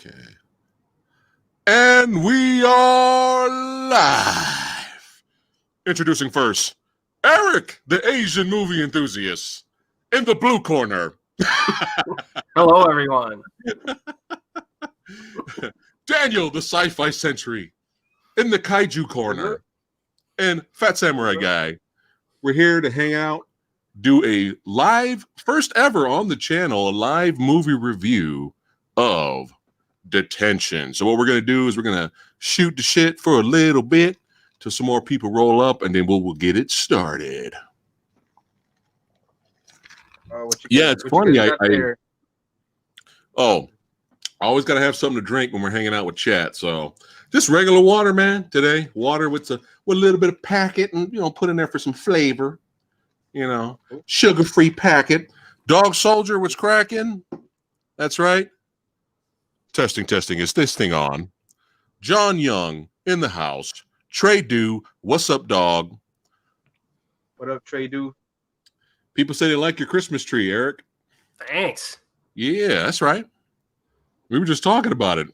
Okay. And we are live. Introducing first, Eric, the Asian movie enthusiast, in the blue corner. Hello, everyone. Daniel, the sci-fi century, in the kaiju corner. And Phat Samurai Guy. We're here to hang out, do a live, first ever on the channel, a live movie review of Detention. So what we're going to do is we're going to shoot the shit for a little bit till some more people roll up, and then we'll get it started. It's funny. I always got to have something to drink when we're hanging out with chat. So just regular water, man. Today, water with a little bit of packet, and put in there for some flavor. Sugar-free packet. Dog Soldier, what's cracking? That's right. Testing. Is this thing on? John Young in the house. Trey Do, what's up, dog? What up, Trey Do? People say they like your Christmas tree, Eric. Thanks. Yeah, that's right. We were just talking about it.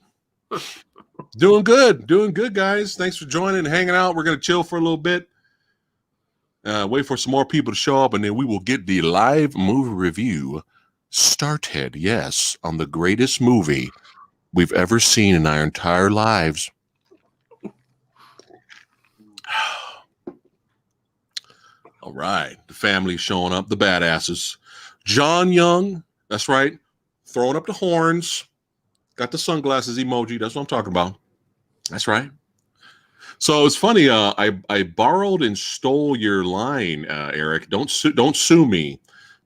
Doing good, guys. Thanks for joining and hanging out. We're going to chill for a little bit. Wait for some more people to show up, and then we will get the live movie review started. Yes, on the greatest movie we've ever seen in our entire lives. All right. The family showing up, the badasses. John Young, that's right. Throwing up the horns. Got the sunglasses emoji. That's what I'm talking about. That's right. So it's funny. I borrowed and stole your line, Eric. Don't sue me.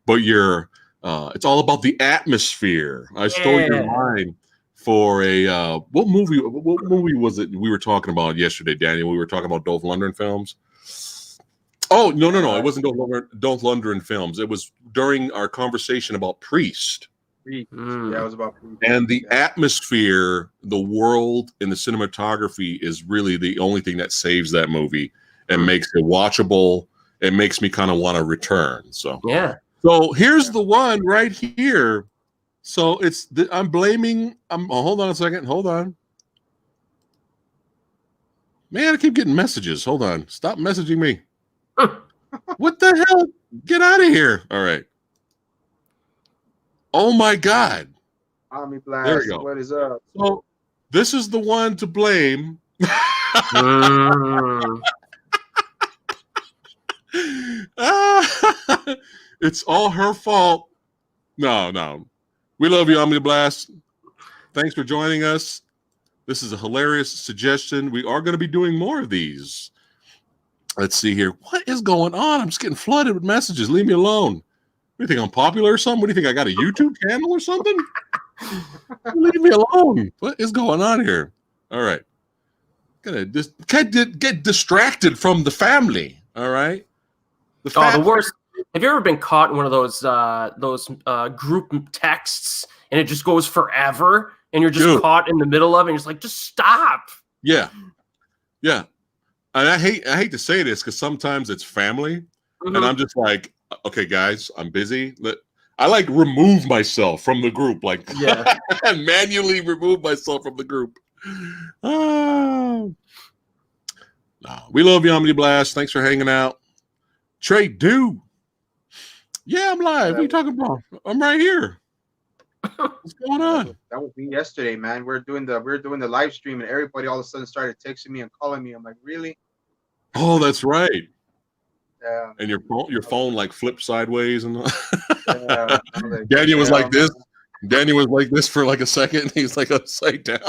But it's all about the atmosphere. I stole your line for a what movie was it we were talking about yesterday, Daniel? We were talking about Dolph Lundgren films. Oh, no. It wasn't Dolph Lundgren films. It was during our conversation about Priest. Yeah, it was about Priest. And the atmosphere, the world, and the cinematography is really the only thing that saves that movie and makes it watchable. It makes me kind of want to return. So yeah. So here's the one right here. So I'm blaming. Hold on a second. Hold on. Man, I keep getting messages. Hold on. Stop messaging me. What the hell? Get out of here. All right. Oh my God. Army Blast. There we go. What is up? So this is the one to blame. It's all her fault. No. We love you, Omni Blast. Thanks for joining us. This is a hilarious suggestion. We are going to be doing more of these. Let's see here. What is going on? I'm just getting flooded with messages. Leave me alone. What do you think, I'm popular or something? What do you think, I got a YouTube channel or something? Leave me alone. What is going on here? All right. Gonna get distracted from the family. All right. The worst. Have you ever been caught in one of those group texts and it just goes forever and you're just caught in the middle of it and you're just like, just stop. Yeah. And I hate to say this because sometimes it's family and I'm just like, okay, guys, I'm busy. I like remove myself from the group, manually remove myself from the group. Oh. No, we love you, Omni Blast. Thanks for hanging out. Trey Do. Yeah, I'm live. What are you talking about? I'm right here. What's going on? That was me yesterday, man. We're doing the live stream, and everybody all of a sudden started texting me and calling me. I'm like, really? Oh, that's right. Yeah. And your phone like flipped sideways and yeah. Daniel was like this. Daniel was like this for like a second. He was like upside down.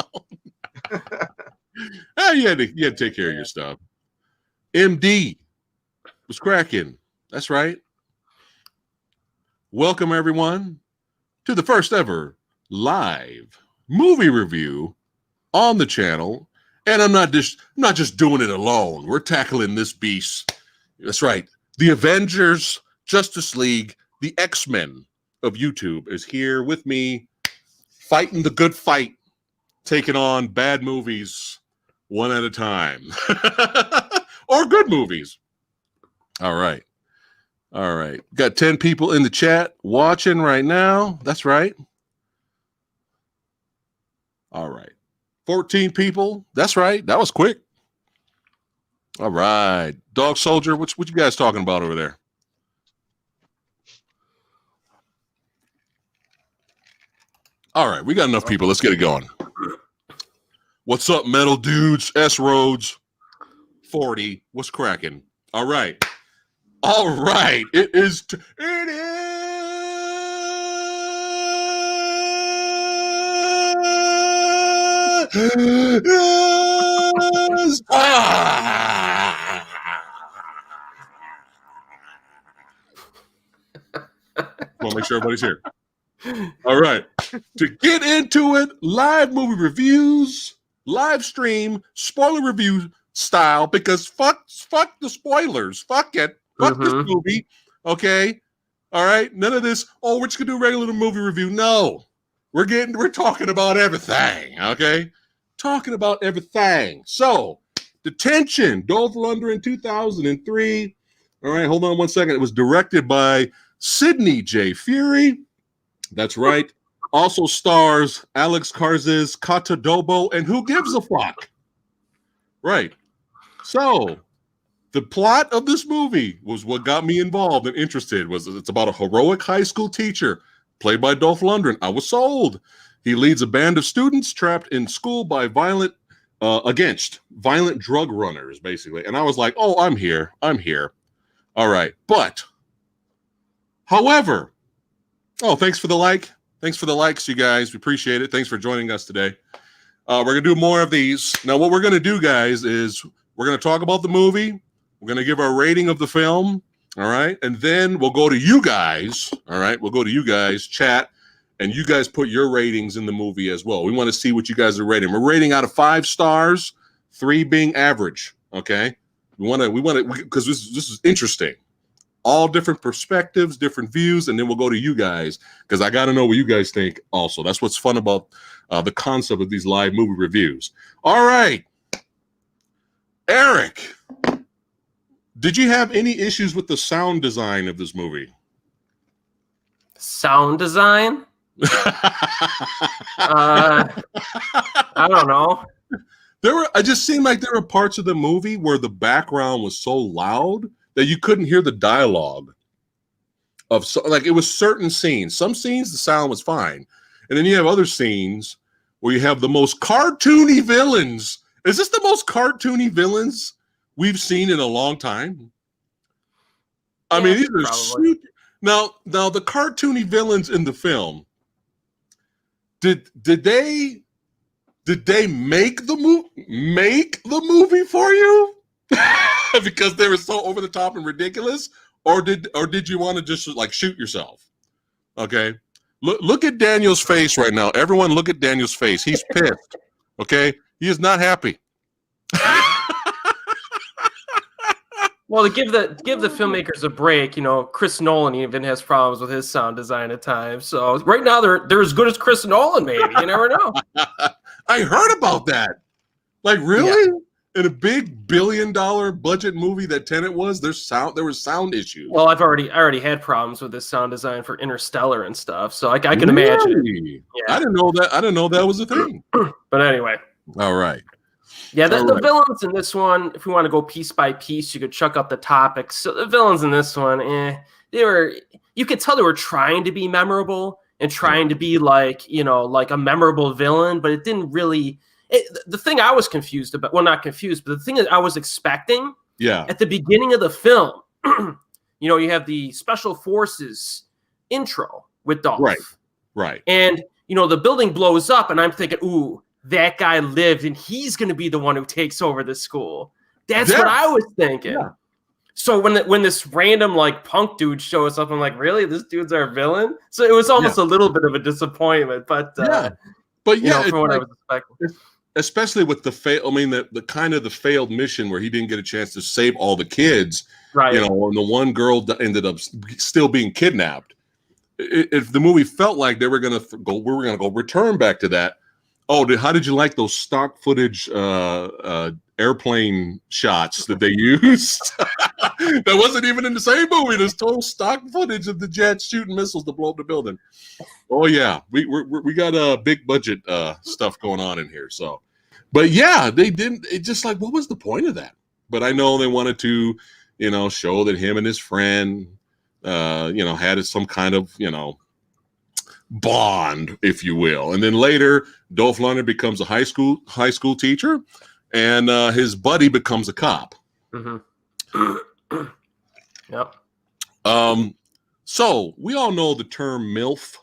You had to take care of your stuff. MD was cracking. That's right. Welcome everyone to the first ever live movie review on the channel. And I'm not just doing it alone. We're tackling this beast. That's right. The Avengers, Justice League, the X-Men of YouTube is here with me, fighting the good fight, taking on bad movies one at a time. Or good movies. All right. Got 10 people in the chat watching right now. That's right. All right. 14 people. That's right. That was quick. All right. Dog Soldier, what you guys talking about over there? All right. We got enough people. Let's get it going. What's up, metal dudes? S Rhodes 40. What's cracking? All right. All right. It is want to make sure everybody's here. All right. To get into it, live movie reviews, live stream, spoiler review style, because fuck the spoilers. Fuck it. Fuck this movie. Okay. All right. None of this, we're just gonna do a regular movie review. No. We're talking about everything. Okay. Talking about everything. So, Detention, Dolph Lundgren in 2003. All right, hold on one second. It was directed by Sidney J. Fury. That's right. Also stars Alex Karzis, Kata Dobo, and Who Gives a Fuck? Right. So, the plot of this movie was what got me involved and interested. It's about a heroic high school teacher played by Dolph Lundgren. I was sold. He leads a band of students trapped in school by against violent drug runners, basically. And I was like, oh, I'm here. All right. But, however, thanks for the like. Thanks for the likes, you guys. We appreciate it. Thanks for joining us today. We're going to do more of these. Now, what we're going to do, guys, is we're going to talk about the movie. We're going to give our rating of the film. All right. And then we'll go to you guys. All right. We'll go to you guys, chat. And you guys put your ratings in the movie as well. We want to see what you guys are rating. We're rating out of 5 stars, 3 being average. Okay, we want to because this is interesting. All different perspectives, different views, and then we'll go to you guys because I got to know what you guys think. Also, that's what's fun about the concept of these live movie reviews. All right, Eric, did you have any issues with the sound design of this movie? Sound design? I don't know. It just seemed like there were parts of the movie where the background was so loud that you couldn't hear the dialogue it was certain scenes. Some scenes the sound was fine, and then you have other scenes where you have the most cartoony villains. Is this the most cartoony villains we've seen in a long time? I mean, these are super. Now the cartoony villains in the film. Did they make the movie for you because they were so over the top and ridiculous, or did you want to just like shoot yourself? Okay, look at Daniel's face right now. Everyone, look at Daniel's face. He's pissed. Okay, he is not happy. Well, to give the filmmakers a break, Chris Nolan even has problems with his sound design at times. So right now they're as good as Chris Nolan, maybe. You never know. I heard about that. Like, really? Yeah. In a big $1 billion budget movie that Tenet was, there were sound issues. Well, I already had problems with this sound design for Interstellar and stuff, so I can imagine. Yeah. I didn't know that was a thing. But anyway. All right. Yeah, the villains in this one, if we want to go piece by piece, you could chuck up the topics. So the villains in this one, you could tell they were trying to be memorable and trying to be like a memorable villain, but it didn't really. The thing I was confused about, well, not confused, but the thing that I was expecting, at the beginning of the film, you have the Special Forces intro with Dolph, right, and the building blows up, and I'm thinking, ooh, that guy lived, and he's going to be the one who takes over the school. That's what I was thinking. Yeah. So when this random like punk dude shows up, I'm like, really? This dude's our villain? So it was almost a little bit of a disappointment, but for what I was expecting. Especially with the the kind of the failed mission where he didn't get a chance to save all the kids, right? And the one girl ended up still being kidnapped. If the movie felt like we were gonna go return back to that. Oh, how did you like those stock footage airplane shots that they used. That wasn't even in the same movie. There's total stock footage of the jets shooting missiles to blow up the building. Oh yeah, we got a big budget stuff going on in here. So, but yeah, they didn't. It just like, what was the point of that? But I know they wanted to, show that him and his friend, had some kind of, bond, if you will. And then later, Dolph Lundgren becomes a high school teacher, and his buddy becomes a cop. Mm-hmm. Yep. So we all know the term MILF.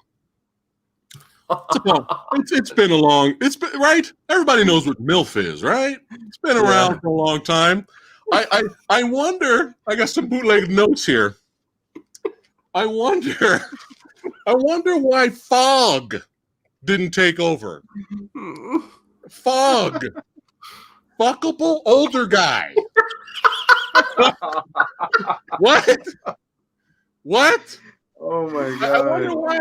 It's been right. Everybody knows what MILF is, right? It's been around for a long time. I wonder. I got some bootleg notes here. I wonder why Fog didn't take over. Fog, fuckable older guy. What? Oh my god! I wonder why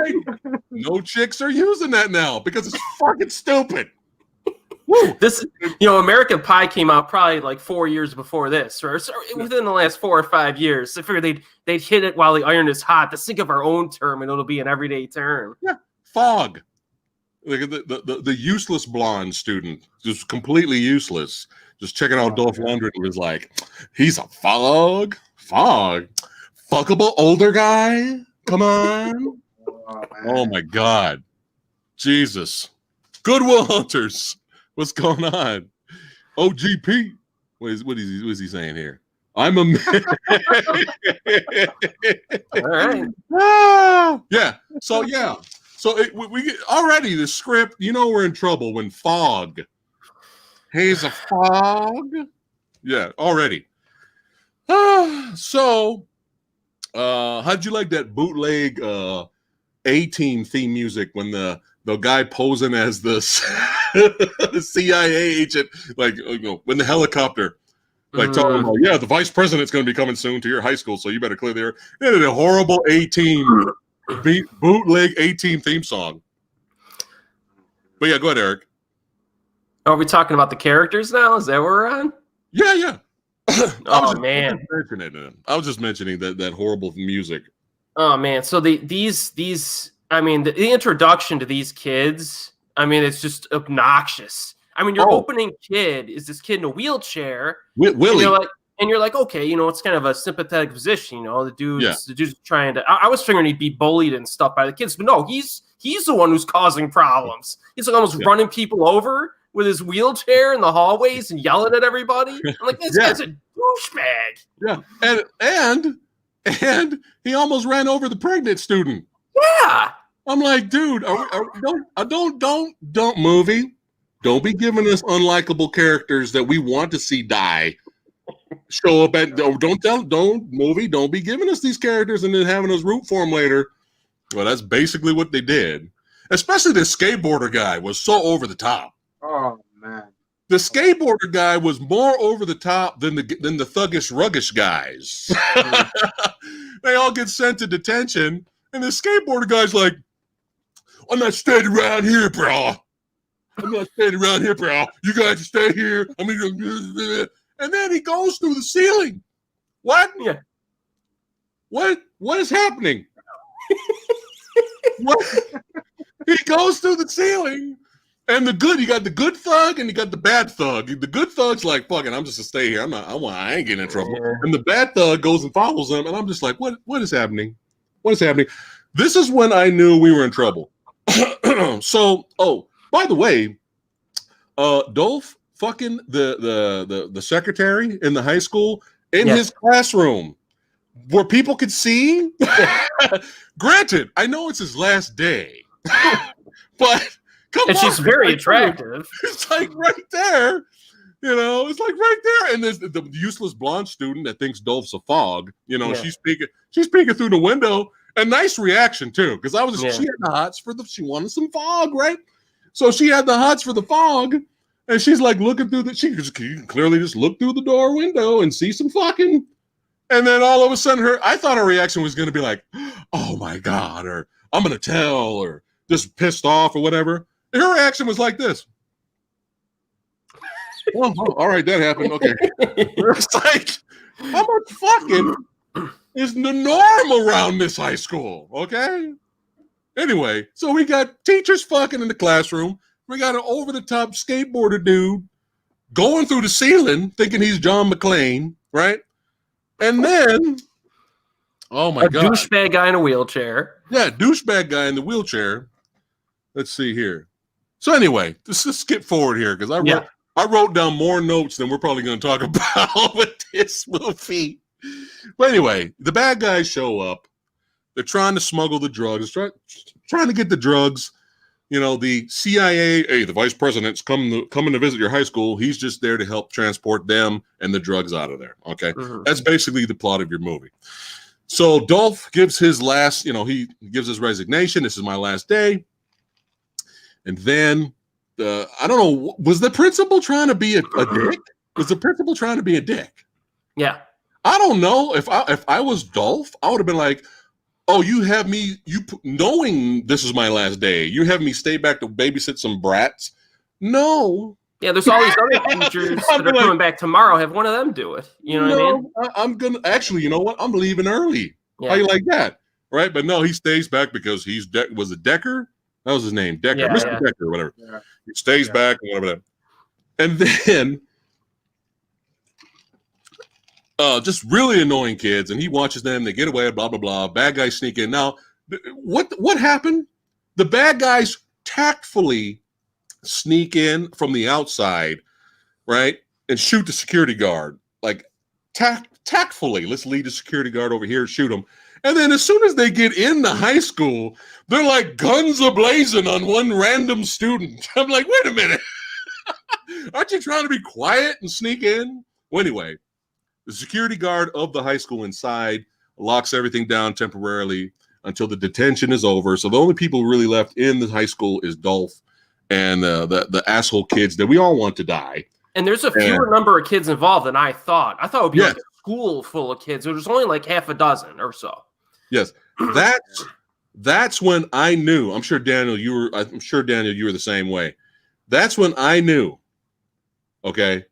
no chicks are using that now, because it's fucking stupid. Woo. This, American Pie came out probably like 4 years before this, or within the last 4 or 5 years. I figured they'd hit it while the iron is hot. Let's think of our own term, and it'll be an everyday term. Yeah, Fog, like the useless blonde student, just completely useless. Just checking out Dolph Lundgren, was like, he's a fog, fuckable older guy. Come on. Oh my God, Jesus. Goodwill Hunters. What's going on? OGP. What is he saying here? I'm a man. All right. Yeah. So we get already the script. We're in trouble when Fog. He's a fog. Yeah, already. So, how'd you like that bootleg A-Team theme music when the guy posing as the CIA agent, like, when the helicopter, like, talking about, yeah, the vice president's going to be coming soon to your high school, so you better clear there. It is a horrible A-Team bootleg A-Team theme song. But yeah, go ahead, Eric. Are we talking about the characters now? Is that where we're on? Yeah. Oh man, I was just mentioning that horrible music. Oh man, so these I mean, the introduction to these kids, I mean, it's just obnoxious. I mean, your opening kid is this kid in a wheelchair, Willie, and you're like, okay, it's kind of a sympathetic position. The dude's trying to. I was figuring he'd be bullied and stuff by the kids, but no, he's the one who's causing problems. He's like almost running people over with his wheelchair in the hallways and yelling at everybody. I'm like, this guy's a douchebag. Yeah, and he almost ran over the pregnant student. Yeah. I'm like, dude, don't movie. Don't be giving us unlikable characters that we want to see die. Show up at don't be giving us these characters and then having us root for them later. Well, that's basically what they did. Especially the skateboarder guy was so over the top. Oh man. The skateboarder guy was more over the top than the thuggish, ruggish guys. They all get sent to detention, and the skateboarder guy's like, I'm not standing around here, bro. You guys stay here. And then he goes through the ceiling. What? Yeah. What is happening? What? He goes through the ceiling. And you got the good thug and you got the bad thug. The good thug's like, fuck it, I'm just gonna stay here. I ain't getting in trouble. Yeah. And the bad thug goes and follows him, and I'm just like, what is happening? What is happening? This is when I knew we were in trouble. So, by the way, Dolph fucking the secretary in the high school in his classroom where people could see. Granted, I know it's his last day, but she's very attractive. It's like right there. It's like right there. And there's the useless blonde student that thinks Dolph's a fog. She's peeking through the window. A nice reaction too, because she had the hots she wanted some fog, right? So she had the hots for the fog, and she's like looking through she can clearly just look through the door window and see some fucking. And then all of a sudden I thought her reaction was gonna be like, oh my God, or I'm gonna tell, or just pissed off or whatever. And her reaction was like this. Well, all right, that happened. Okay. It's like, how much fucking is the norm around this high school? Okay. Anyway, so we got teachers fucking in the classroom. We got an over-the-top skateboarder dude going through the ceiling thinking he's John McClane, right? And then, oh my God. A douchebag guy in a wheelchair. Yeah, douchebag guy in the wheelchair. Let's see here. So anyway, let's just skip forward here because I wrote down more notes than we're probably going to talk about with this movie. But anyway, the bad guys show up. They're trying to smuggle the drugs, trying to get the drugs. You know, the CIA, hey, the vice president's coming to visit your high school. He's just there to help transport them and the drugs out of there. Okay. Mm-hmm. That's basically the plot of your movie. So Dolph gives his last, he gives his resignation. This is my last day. And then, I don't know, was the principal trying to be a dick? Was the principal trying to be a dick? Yeah. I don't know. If I was Dolph, I would have been like, oh, you have me, knowing this is my last day, you have me stay back to babysit some brats? No. Yeah, there's all these other teachers that are coming back tomorrow. Have one of them do it. You know what I mean? I'm going to, actually, you know what? I'm leaving early. Yeah. How you like that? Right? But no, he stays back because was it Decker? That was his name. Decker. Yeah, Mr. Decker, whatever. Yeah. He stays back and whatever. And then, just really annoying kids, and he watches them. They get away, blah blah blah. Bad guys sneak in. Now, what happened? The bad guys tactfully sneak in from the outside, right, and shoot the security guard. Like tactfully, let's lead the security guard over here, shoot him. And then as soon as they get in the high school, they're like guns a-blazing on one random student. I'm like, wait a minute. Aren't you trying to be quiet and sneak in? Well, anyway. The security guard of the high school inside locks everything down temporarily until the detention is over. So the only people really left in the high school is Dolph and the asshole kids that we all want to die. And there's a fewer number of kids involved than I thought. I thought it would be like a school full of kids. There was only like half a dozen or so. Yes, that's when I knew. I'm sure Daniel, you were the same way. That's when I knew. Okay.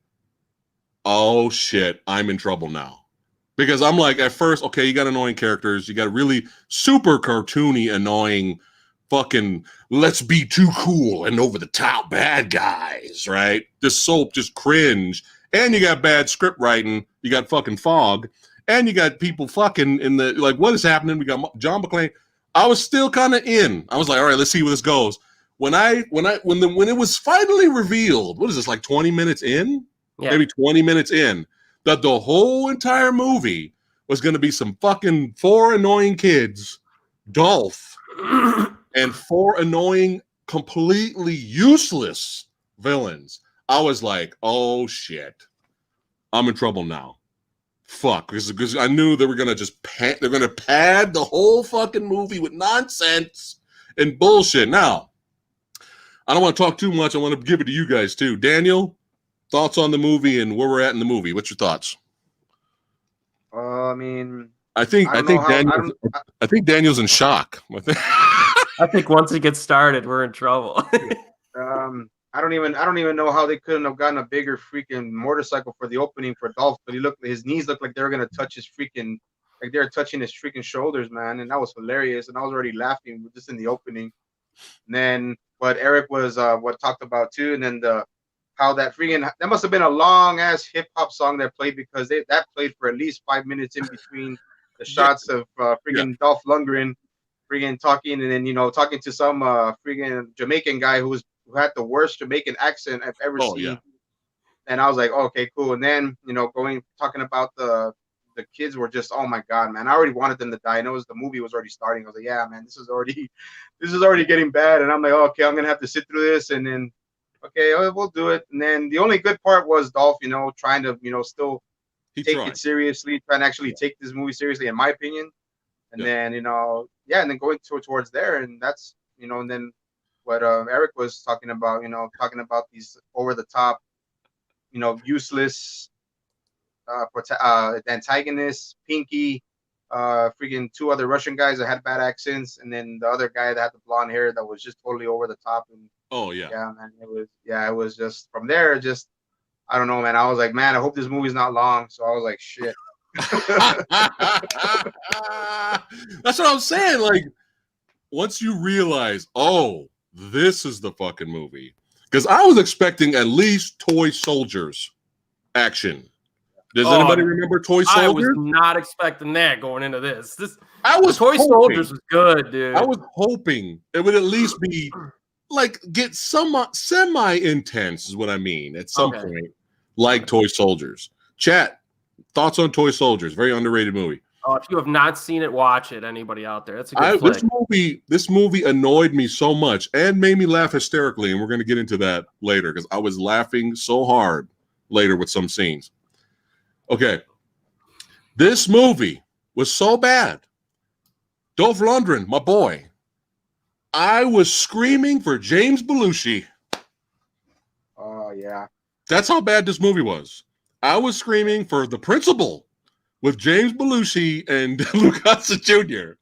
Oh shit, I'm in trouble now. Because I'm like, at first, okay, you got annoying characters, you got really super cartoony, annoying, fucking let's be too cool and over the top bad guys, right? This soap just cringe. And you got bad script writing, you got fucking fog, and you got people fucking in the like, what is happening? We got John McClane. I was still kind of in. I was like, all right, let's see where this goes. When it was finally revealed, what is this, like 20 minutes in? Yeah. Maybe 20 minutes in, that the whole entire movie was going to be some fucking 4 annoying kids, Dolph, and 4 annoying, completely useless villains. I was like, oh shit, I'm in trouble now. Fuck, because I knew they were going to just pad the whole fucking movie with nonsense and bullshit. Now, I don't want to talk too much. I want to give it to you guys too. Daniel, thoughts on the movie and where we're at in the movie? What's your thoughts? I mean, I think Daniel's in shock. I think once it gets started, we're in trouble. I don't even know how they couldn't have gotten a bigger freaking motorcycle for the opening for Dolph, but his knees looked like they were gonna touch his freaking, like they were touching his freaking shoulders, man, and that was hilarious. And I was already laughing just in the opening. And then what Eric was talked about too, and then how that must have been a long ass hip hop song that played, because that played for at least 5 minutes in between the shots of Dolph Lundgren freaking talking, and then talking to some freaking Jamaican guy who had the worst Jamaican accent I've ever seen. Yeah. And I was like, oh, okay, cool. And then talking about the kids were just, oh my god, man, I already wanted them to die. I know the movie was already starting. I was like, yeah, man, this is already getting bad. And I'm like, oh, okay, I'm gonna have to sit through this, and then. Okay, we'll do it. And then the only good part was Dolph, trying to, still take it seriously, trying to actually take this movie seriously, in my opinion. And then, and then going towards there, and that's, and then what Eric was talking about, these over the top, useless antagonists, Pinky, freaking 2 other Russian guys that had bad accents, and then the other guy that had the blonde hair that was just totally over the top. And oh yeah, yeah, man, it was just from there. Just I don't know, man. I was like, man, I hope this movie's not long. So I was like, shit. That's what I'm saying. Like, once you realize, oh, this is the fucking movie. Because I was expecting at least toy soldiers action. Does anybody remember Toy Soldiers? I was not expecting that going into this. Toy Soldiers was good, dude. I was hoping it would at least be like get some semi-intense is what I mean at some point, like Toy Soldiers. Chat, thoughts on Toy Soldiers? Very underrated movie. Oh, if you have not seen it, watch it. Anybody out there? That's a good flick. This movie annoyed me so much and made me laugh hysterically, and we're going to get into that later because I was laughing so hard later with some scenes. Okay, this movie was so bad. Dolph Lundgren, my boy, I was screaming for James Belushi. Oh, yeah. That's how bad this movie was. I was screaming for the principal with James Belushi and Lucas Jr.,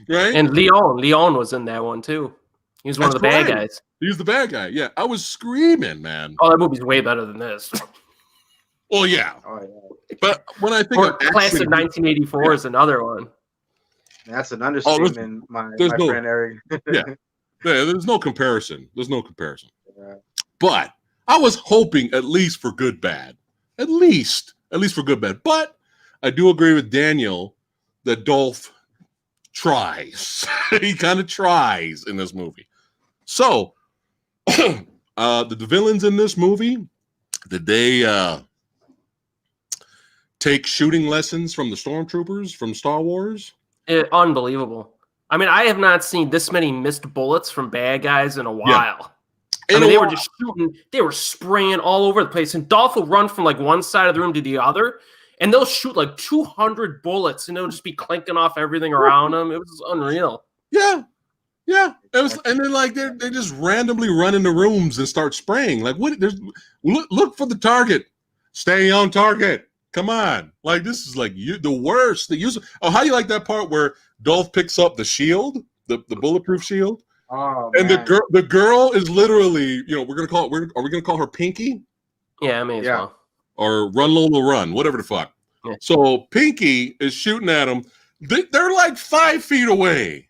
right? And Leon was in that one, too. He was one of the bad guys. He was the bad guy, yeah. I was screaming, man. Oh, that movie's way better than this. Oh, yeah. Oh, yeah. But when I think of Class of 1984 is another one. That's an understatement, my friend Eric. Yeah, there's no comparison. There's no comparison. Yeah. But I was hoping at least for good bad. At least for good bad. But I do agree with Daniel that Dolph tries. He kind of tries in this movie. So the villains in this movie, did they take shooting lessons from the stormtroopers from Star Wars? Unbelievable. I mean, I have not seen this many missed bullets from bad guys in a while. Yeah. They were just shooting. They were spraying all over the place. And Dolph will run from like one side of the room to the other, and they'll shoot like 200 bullets, and they'll just be clinking off everything around them. It was unreal. Yeah. Yeah. It was, and then like they just randomly run into rooms and start spraying. Like, what? Look for the target. Stay on target. Come on. Like, this is like the worst. How do you like that part where Dolph picks up the shield, the bulletproof shield? Oh, and man. the girl is literally, are we gonna call her Pinky? Yeah, I mean, as well. Or Run Lola Run, whatever the fuck. Yeah. So Pinky is shooting at him. They're like 5 feet away.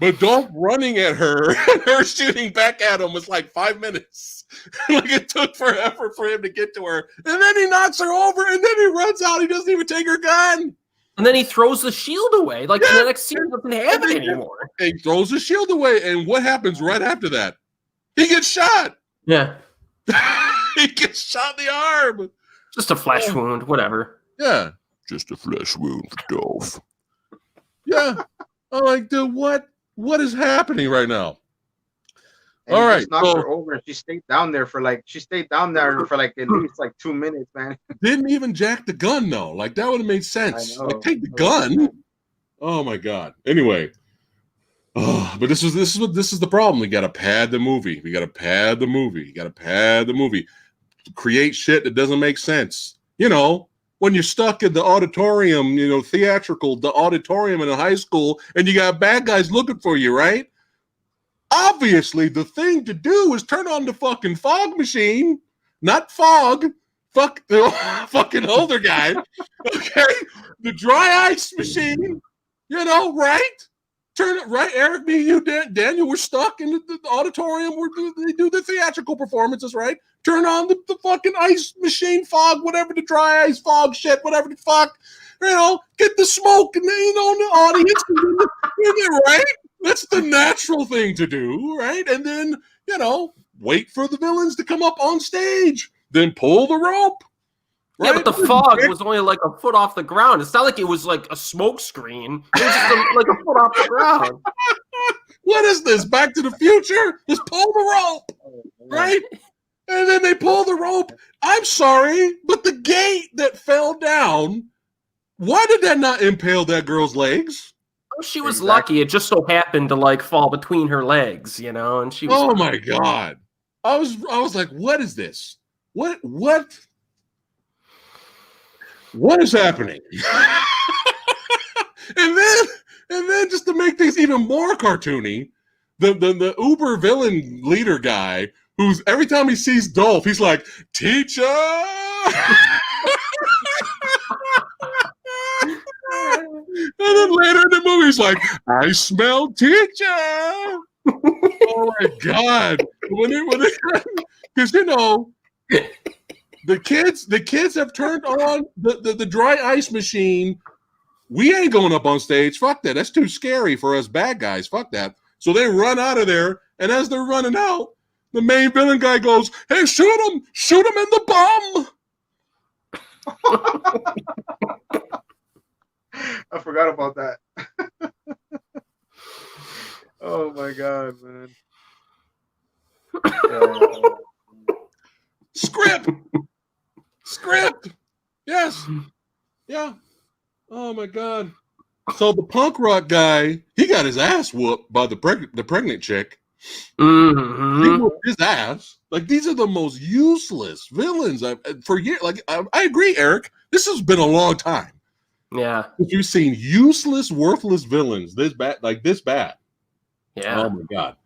But Dolph running at her and her shooting back at him was like 5 minutes. Like, it took forever for him to get to her. And then he knocks her over, and then he runs out. He doesn't even take her gun. And then he throws the shield away. Like, the next scene doesn't have it anymore. He throws the shield away, and what happens right after that? He gets shot. Yeah. He gets shot in the arm. Just a flesh wound, whatever. Yeah. Just a flesh wound for Dolph. Yeah. I'm like, dude, what is happening right now? And all right, knocked her over, and she stayed down there for like at least like 2 minutes, man. Didn't even jack the gun though. Like, that would have made sense. Like, take the gun. Oh my god. Anyway, but this is the problem. We gotta pad the movie. Create shit that doesn't make sense. When you're stuck in the auditorium, the auditorium in a high school, and you got bad guys looking for you, right? Obviously, the thing to do is turn on the fucking fog machine, not fog. Fuck the fucking older guy. Okay? The dry ice machine, right? Turn it right, Eric, me, you, Daniel, we're stuck in the auditorium where they do the theatrical performances, right? Turn on the fucking ice machine, fog, whatever, the dry ice, fog shit, whatever the fuck. Get the smoke in the audience, right? That's the natural thing to do, right? And then, wait for the villains to come up on stage. Then pull the rope. Right? Yeah, but the fog was only like a foot off the ground. It's not like it was like a smoke screen. It was just like a foot off the ground. What is this? Back to the Future? Just pull the rope, right? And then they pull the rope. I'm sorry, but the gate that fell down, why did that not impale that girl's legs? Oh, she was lucky. It just so happened to like fall between her legs, and she was. Oh my god! I was like, what is this? What is happening? and then just to make things even more cartoony, the uber villain leader guy who's every time he sees Dolph, he's like, teacher. And then later in the movie, he's like, I smell teacher. Oh my God. Because the kids have turned on the dry ice machine. We ain't going up on stage. Fuck that. That's too scary for us bad guys. Fuck that. So they run out of there, and as they're running out, the main villain guy goes, hey, shoot him in the bum. I forgot about that. Oh my God, man. Script. Yes. Yeah. Oh my God. So the punk rock guy, he got his ass whooped by the pregnant chick. Mm-hmm. He whooped his ass. Like, these are the most useless villains for years. Like, I agree, Eric. This has been a long time. Yeah. You've seen useless, worthless villains this bad. Yeah. Oh my God.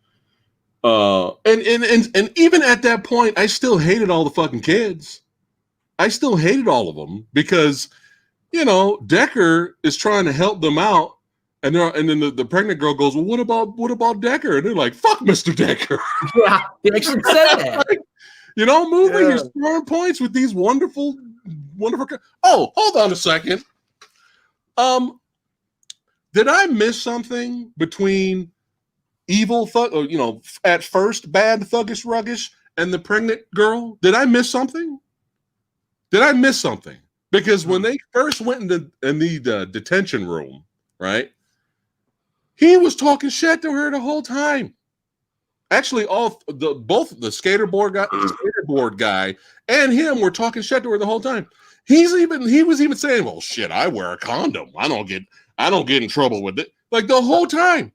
And even at that point, I still hated all the fucking kids. I still hated all of them because, Decker is trying to help them out, and then the pregnant girl goes, well, what about Decker? And they're like, fuck Mr. Decker. Yeah, they actually said that. Moving, you're scoring points with these wonderful. Oh, hold on a second. Did I miss something between evil thug, at first bad thuggish ruggish and the pregnant girl? Did I miss something? Because when they first went in the detention room, right? He was talking shit to her the whole time. Actually, both the skateboard guy and him were talking shit to her the whole time. He was even saying, well, shit, I wear a condom. I don't get in trouble with it. Like, the whole time.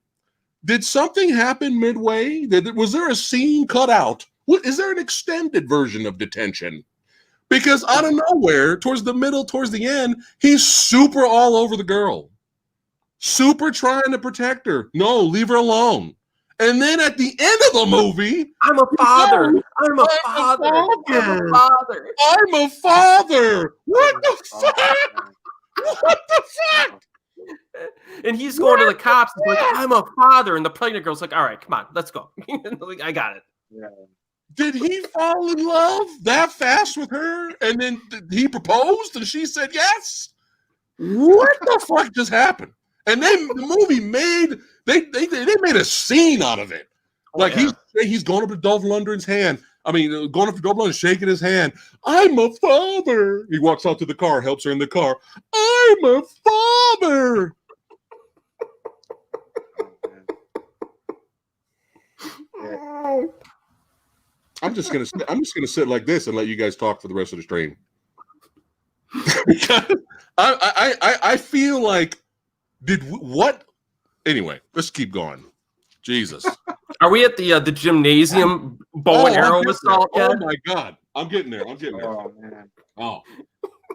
Did something happen midway? Was there a scene cut out? Is there an extended version of Detention? Because out of nowhere, towards the end, he's super all over the girl. Super trying to protect her. No, leave her alone. And then at the end of the movie, I'm a father. I'm a father. What the fuck? What the fuck? And he's going to the cops. He's like, I'm a father. And the pregnant girl's like, all right, come on, let's go. Like, I got it. Yeah. Did he fall in love that fast with her? And then he proposed and she said yes? What the fuck just happened? And then the movie made a scene out of it. Like, he's going up to Dolph Lundgren's hand. I mean, going up to Dolph Lundgren, shaking his hand. I'm a father. He walks out to the car, helps her in the car. I'm a father. Yeah. I'm just gonna sit like this and let you guys talk for the rest of the stream. I feel like anyway, let's keep going. Jesus. Are we at the gymnasium bow and arrow assault yet? Oh my God. I'm getting there. Oh man. Oh.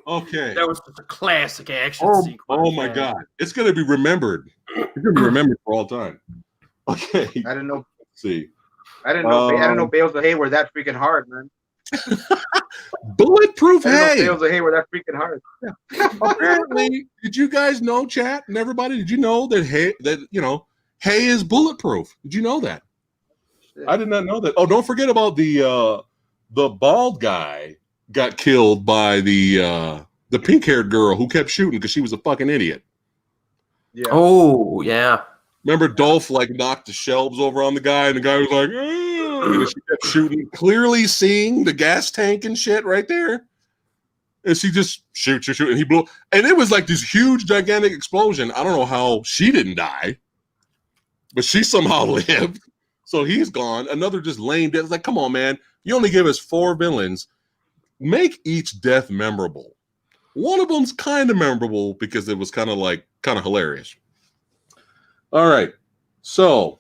Okay. That was just a classic action sequence. Oh my God. It's gonna be remembered. It's gonna be remembered for all time. Okay. I didn't know. Let's see. I didn't know bales of hay were that freaking hard, man. Bulletproof hay. Bales of hay were that freaking hard. Apparently, did you guys know, chat and everybody? Did you know that hay is bulletproof? Did you know that? Shit. I did not know that. Oh, don't forget about the bald guy got killed by the pink-haired girl who kept shooting because she was a fucking idiot. Yeah. Oh yeah. Remember, Dolph knocked the shelves over on the guy, and the guy was like, and she kept shooting, clearly seeing the gas tank and shit right there. And she just shoot, and he blew. And it was like this huge, gigantic explosion. I don't know how she didn't die, but she somehow lived. So he's gone. Another just lame death. It's like, come on, man. You only give us 4 villains. Make each death memorable. One of them's kind of memorable because it was kind of hilarious. All right. So,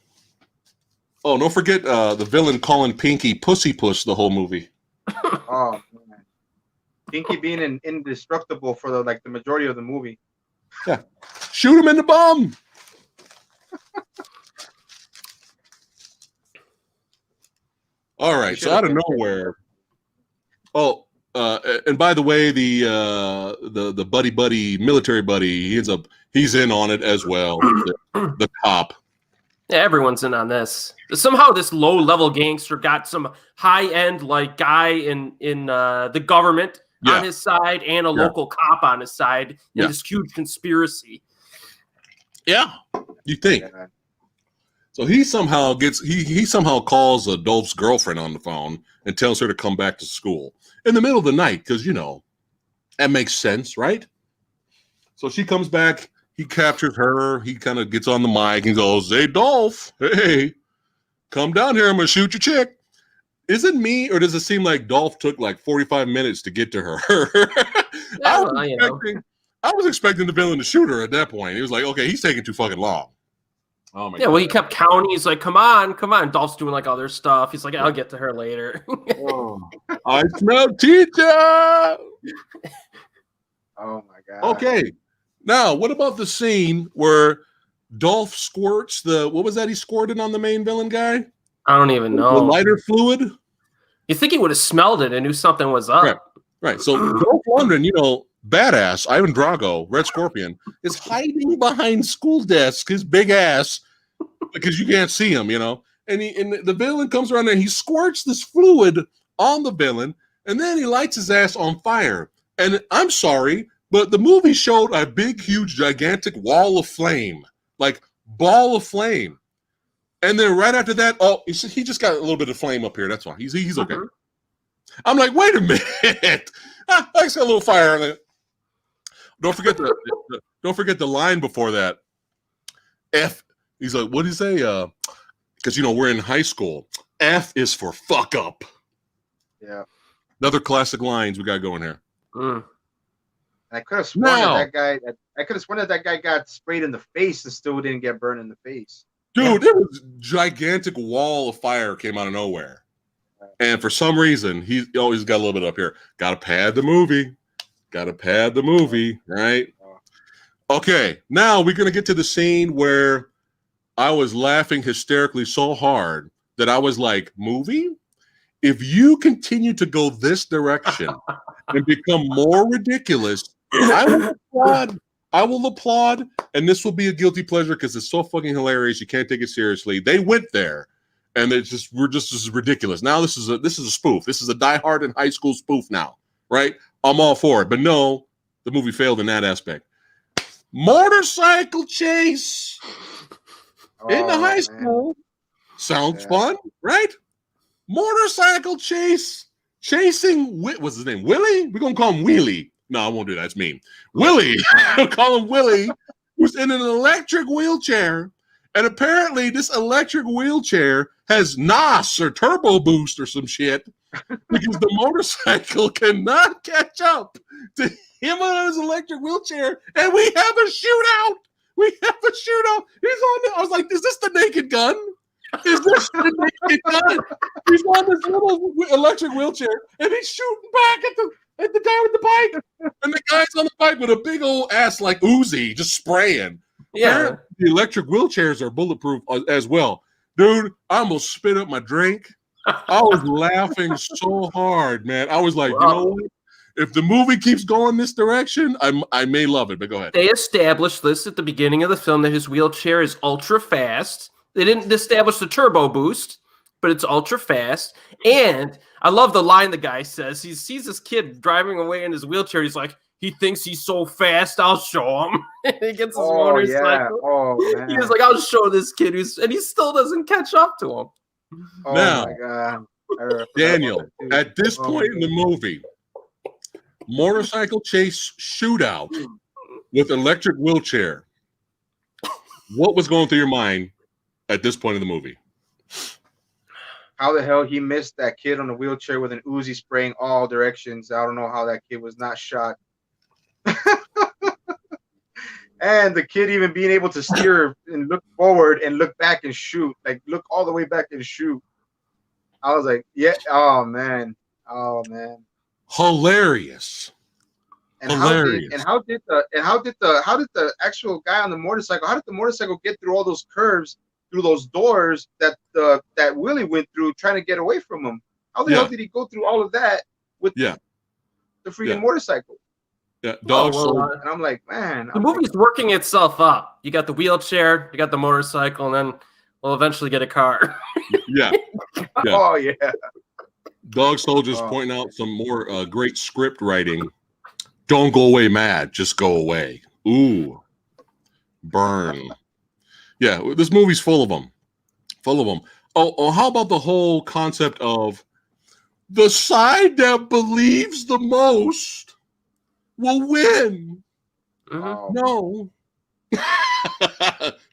don't forget the villain calling Pinky Pussy Puss the whole movie. Oh man. Pinky being indestructible for the majority of the movie. Yeah. Shoot him in the bum. All right. So out of nowhere. Oh, and by the way, the buddy military buddy, he's in on it as well. The cop. Yeah, everyone's in on this. Somehow this low-level gangster got some high-end like guy in the government on his side and a local cop on his side in this huge conspiracy. Yeah, you think. So he somehow he somehow calls Adolph's girlfriend on the phone and tells her to come back to school in the middle of the night because, that makes sense, right? So she comes back. He captures her. He kind of gets on the mic and goes, "Hey, Dolph, hey, come down here. I'm going to shoot your chick." Is it me, or does it seem like Dolph took like 45 minutes to get to her? I was expecting the villain to shoot her at that point. He was like, okay, he's taking too fucking long. Oh my God. Well, he kept counting. He's like, come on. Dolph's doing like other stuff. He's like, I'll get to her later. I smell teacher. Oh my God. Okay. Now, what about the scene where Dolph squirts what was that he squirted on the main villain guy? I don't even know. The lighter fluid? You think he would have smelled it and knew something was up. Right. So Dolph Lundgren, badass, Ivan Drago, Red Scorpion, is hiding behind school desk, his big ass, because you can't see him, And the villain comes around and he squirts this fluid on the villain, and then he lights his ass on fire. And I'm sorry, but the movie showed a big, huge, gigantic wall of flame, like ball of flame. And then right after that, he just got a little bit of flame up here. That's why he's okay. I'm like, wait a minute, I just got a little fire on it. Don't forget the line before that. F. He's like, what did he say? Because we're in high school. F is for fuck up. Yeah. Another classic lines we got going here. I could have sworn that guy got sprayed in the face and still didn't get burned in the face. Dude, it was gigantic wall of fire came out of nowhere. And for some reason, he's always got a little bit up here. Got to pad the movie, right? Okay, now we're going to get to the scene where I was laughing hysterically so hard that I was like, movie? If you continue to go this direction and become more ridiculous, I will applaud, and this will be a guilty pleasure because it's so fucking hilarious. You can't take it seriously. They went there, and we're just as ridiculous. Now this is a spoof. This is a Die Hard in high school spoof now, right? I'm all for it, but no, the movie failed in that aspect. Motorcycle chase in the high school sounds fun, right? Motorcycle chasing. What's his name? Willie? We're gonna call him Wheelie. No, I won't do that. It's mean. Willie, I'll call him Willie, who's in an electric wheelchair. And apparently this electric wheelchair has NOS or turbo boost or some shit because the motorcycle cannot catch up to him on his electric wheelchair. And we have a shootout. I was like, is this the Naked Gun? Is this the Naked Gun? He's on this little electric wheelchair and he's shooting back at the guy with the bike, and the guy's on the bike with a big old ass like Uzi, just spraying. Yeah, apparently, the electric wheelchairs are bulletproof as well, dude. I almost spit up my drink. I was laughing so hard, man. I was like, you know what? If the movie keeps going this direction, I may love it. But go ahead. They established this at the beginning of the film that his wheelchair is ultra fast. They didn't establish the turbo boost, but it's ultra fast. And I love the line the guy says. He sees this kid driving away in his wheelchair. He's like, he thinks he's so fast, I'll show him. And he gets his motorcycle. Yeah. Oh, man. He's like, I'll show this kid and he still doesn't catch up to him. Oh, now, my God. Daniel, at this point in the movie, motorcycle chase shootout with electric wheelchair. What was going through your mind at this point in the movie? How the hell he missed that kid on the wheelchair with an Uzi spraying all directions? I don't know how that kid was not shot. And the kid even being able to steer and look forward and look back and shoot, like look all the way back and shoot. I was like, yeah, oh man. Hilarious. And how did the actual guy on the motorcycle, how did the motorcycle get through all those curves through those doors that that Willie went through trying to get away from him. How the hell did he go through all of that with the freaking motorcycle? Yeah, dog. And I'm like, man, the movie's working itself up. You got the wheelchair, you got the motorcycle, and then we'll eventually get a car. Yeah. Oh yeah. Dog Soldier's pointing out some more great script writing. Don't go away mad, just go away. Ooh, burn. Yeah, this movie's full of them. Full of them. Oh, how about the whole concept of the side that believes the most will win? Mm-hmm. No.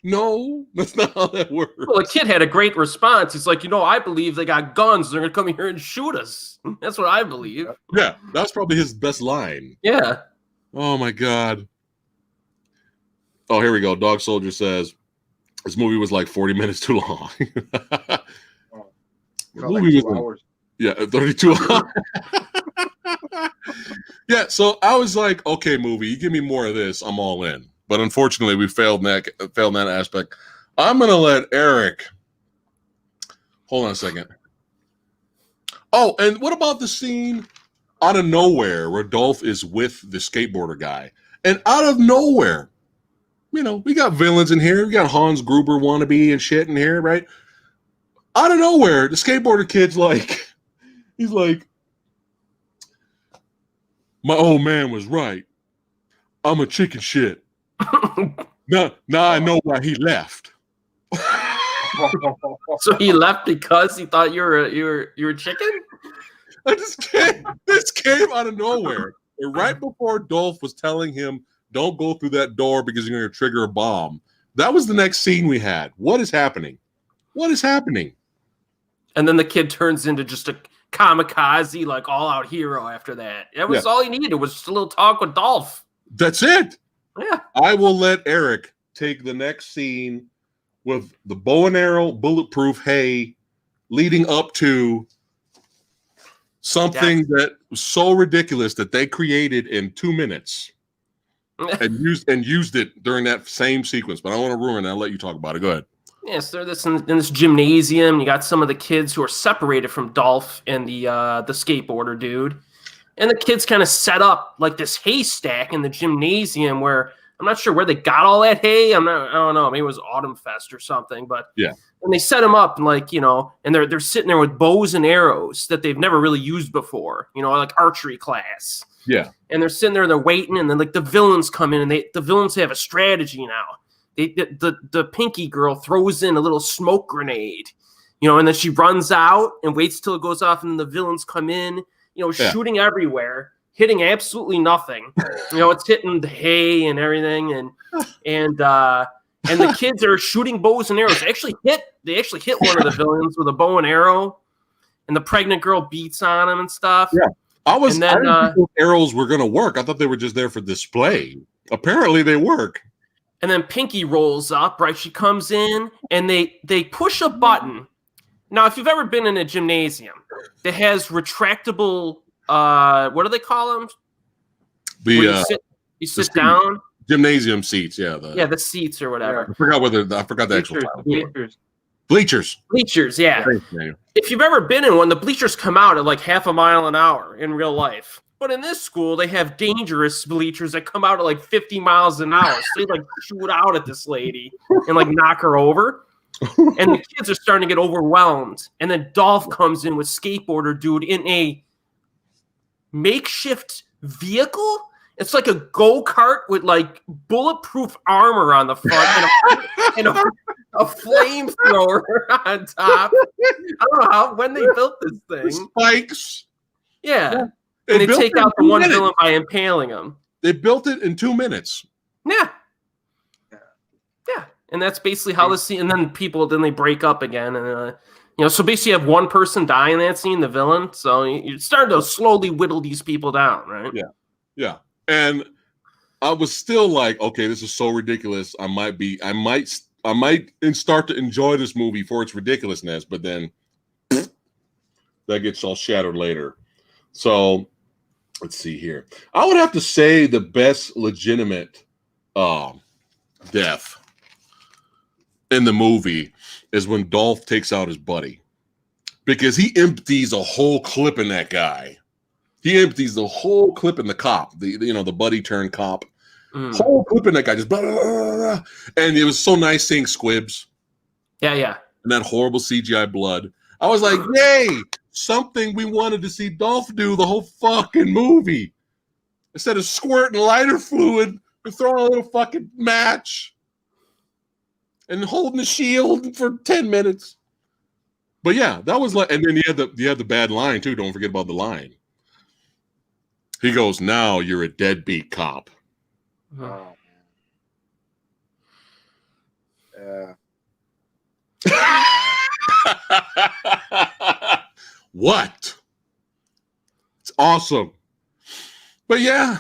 No, that's not how that works. Well, the kid had a great response. He's like, I believe they got guns. They're going to come here and shoot us. That's what I believe. Yeah, that's probably his best line. Yeah. Oh, my God. Oh, here we go. Dog Soldier says, this movie was like 40 minutes too long. The movie was hours. Yeah, 32 hours. Yeah, so I was like, okay, movie, you give me more of this, I'm all in. But unfortunately, we failed in that aspect. I'm going to let Eric. Hold on a second. Oh, and what about the scene out of nowhere where Dolph is with the skateboarder guy? And out of nowhere, we got villains in here. We got Hans Gruber wannabe and shit in here, right? Out of nowhere, the skateboarder kid's like, he's like, my old man was right. I'm a chicken shit. Now I know why he left. So he left because he thought you were a chicken? This came out of nowhere. And right before Dolph was telling him, don't go through that door because you're going to trigger a bomb. That was the next scene we had. What is happening? What is happening? And then the kid turns into just a kamikaze, like all-out hero after that. That was all he needed, was just a little talk with Dolph. That's it. Yeah. I will let Eric take the next scene with the bow and arrow, bulletproof hay, leading up to something that was so ridiculous that they created in 2 minutes and used it during that same sequence. But I don't want to ruin it. I'll let you talk about it. Go ahead. Yes, they're in this gymnasium. You got some of the kids who are separated from Dolph and the skateboarder dude. And the kids kind of set up like this haystack in the gymnasium where I'm not sure where they got all that hay. I don't know. Maybe it was Autumn Fest or something. But yeah, and they set them up and and they're sitting there with bows and arrows that they've never really used before. Like archery class. Yeah. And they're sitting there, they're waiting, and then the villains come in, and the villains have a strategy now. The pinky girl throws in a little smoke grenade, and then she runs out and waits till it goes off, and then the villains come in. Shooting everywhere, hitting absolutely nothing. It's hitting the hay and everything, and the kids are shooting bows and arrows. They actually hit one of the villains with a bow and arrow, and the pregnant girl beats on him and stuff. Yeah, I didn't think those arrows were gonna work. I thought they were just there for display. Apparently, they work. And then Pinky rolls up. Right, she comes in, and they push a button. Now, if you've ever been in a gymnasium that has retractable, what do they call them? You sit down. Gymnasium seats, the seats or whatever. I forgot the actual title. Bleachers. Bleachers, yeah. If you've ever been in one, the bleachers come out at like half a mile an hour in real life. But in this school, they have dangerous bleachers that come out at like 50 miles an hour. So they shoot out at this lady and knock her over. And the kids are starting to get overwhelmed. And then Dolph comes in with skateboarder dude in a makeshift vehicle. It's like a go-kart with bulletproof armor on the front and a flamethrower on top. I don't know when they built this thing. Spikes. Yeah. And they take out the one villain by impaling him. They built it in 2 minutes. Yeah. And that's basically how the scene. And then they break up again, and so basically you have one person die in that scene, the villain. So you're starting to slowly whittle these people down, right? Yeah. And I was still like, okay, this is so ridiculous. I might start to enjoy this movie for its ridiculousness, but then that gets all shattered later. So let's see here. I would have to say the best legitimate death in the movie is when Dolph takes out his buddy, because he empties a whole clip in that guy. He empties the whole clip in the cop, the buddy turned cop. Whole clip in that guy, just blah, blah, blah, blah. And it was so nice seeing squibs. Yeah. And that horrible CGI blood. I was like, yay, something we wanted to see Dolph do the whole fucking movie. Instead of squirting lighter fluid and throwing a little fucking match and holding the shield for 10 minutes. But yeah, that was like, and then you had the bad line too. Don't forget about the line. He goes, "Now you're a deadbeat cop." Oh, man. What? It's awesome. But yeah,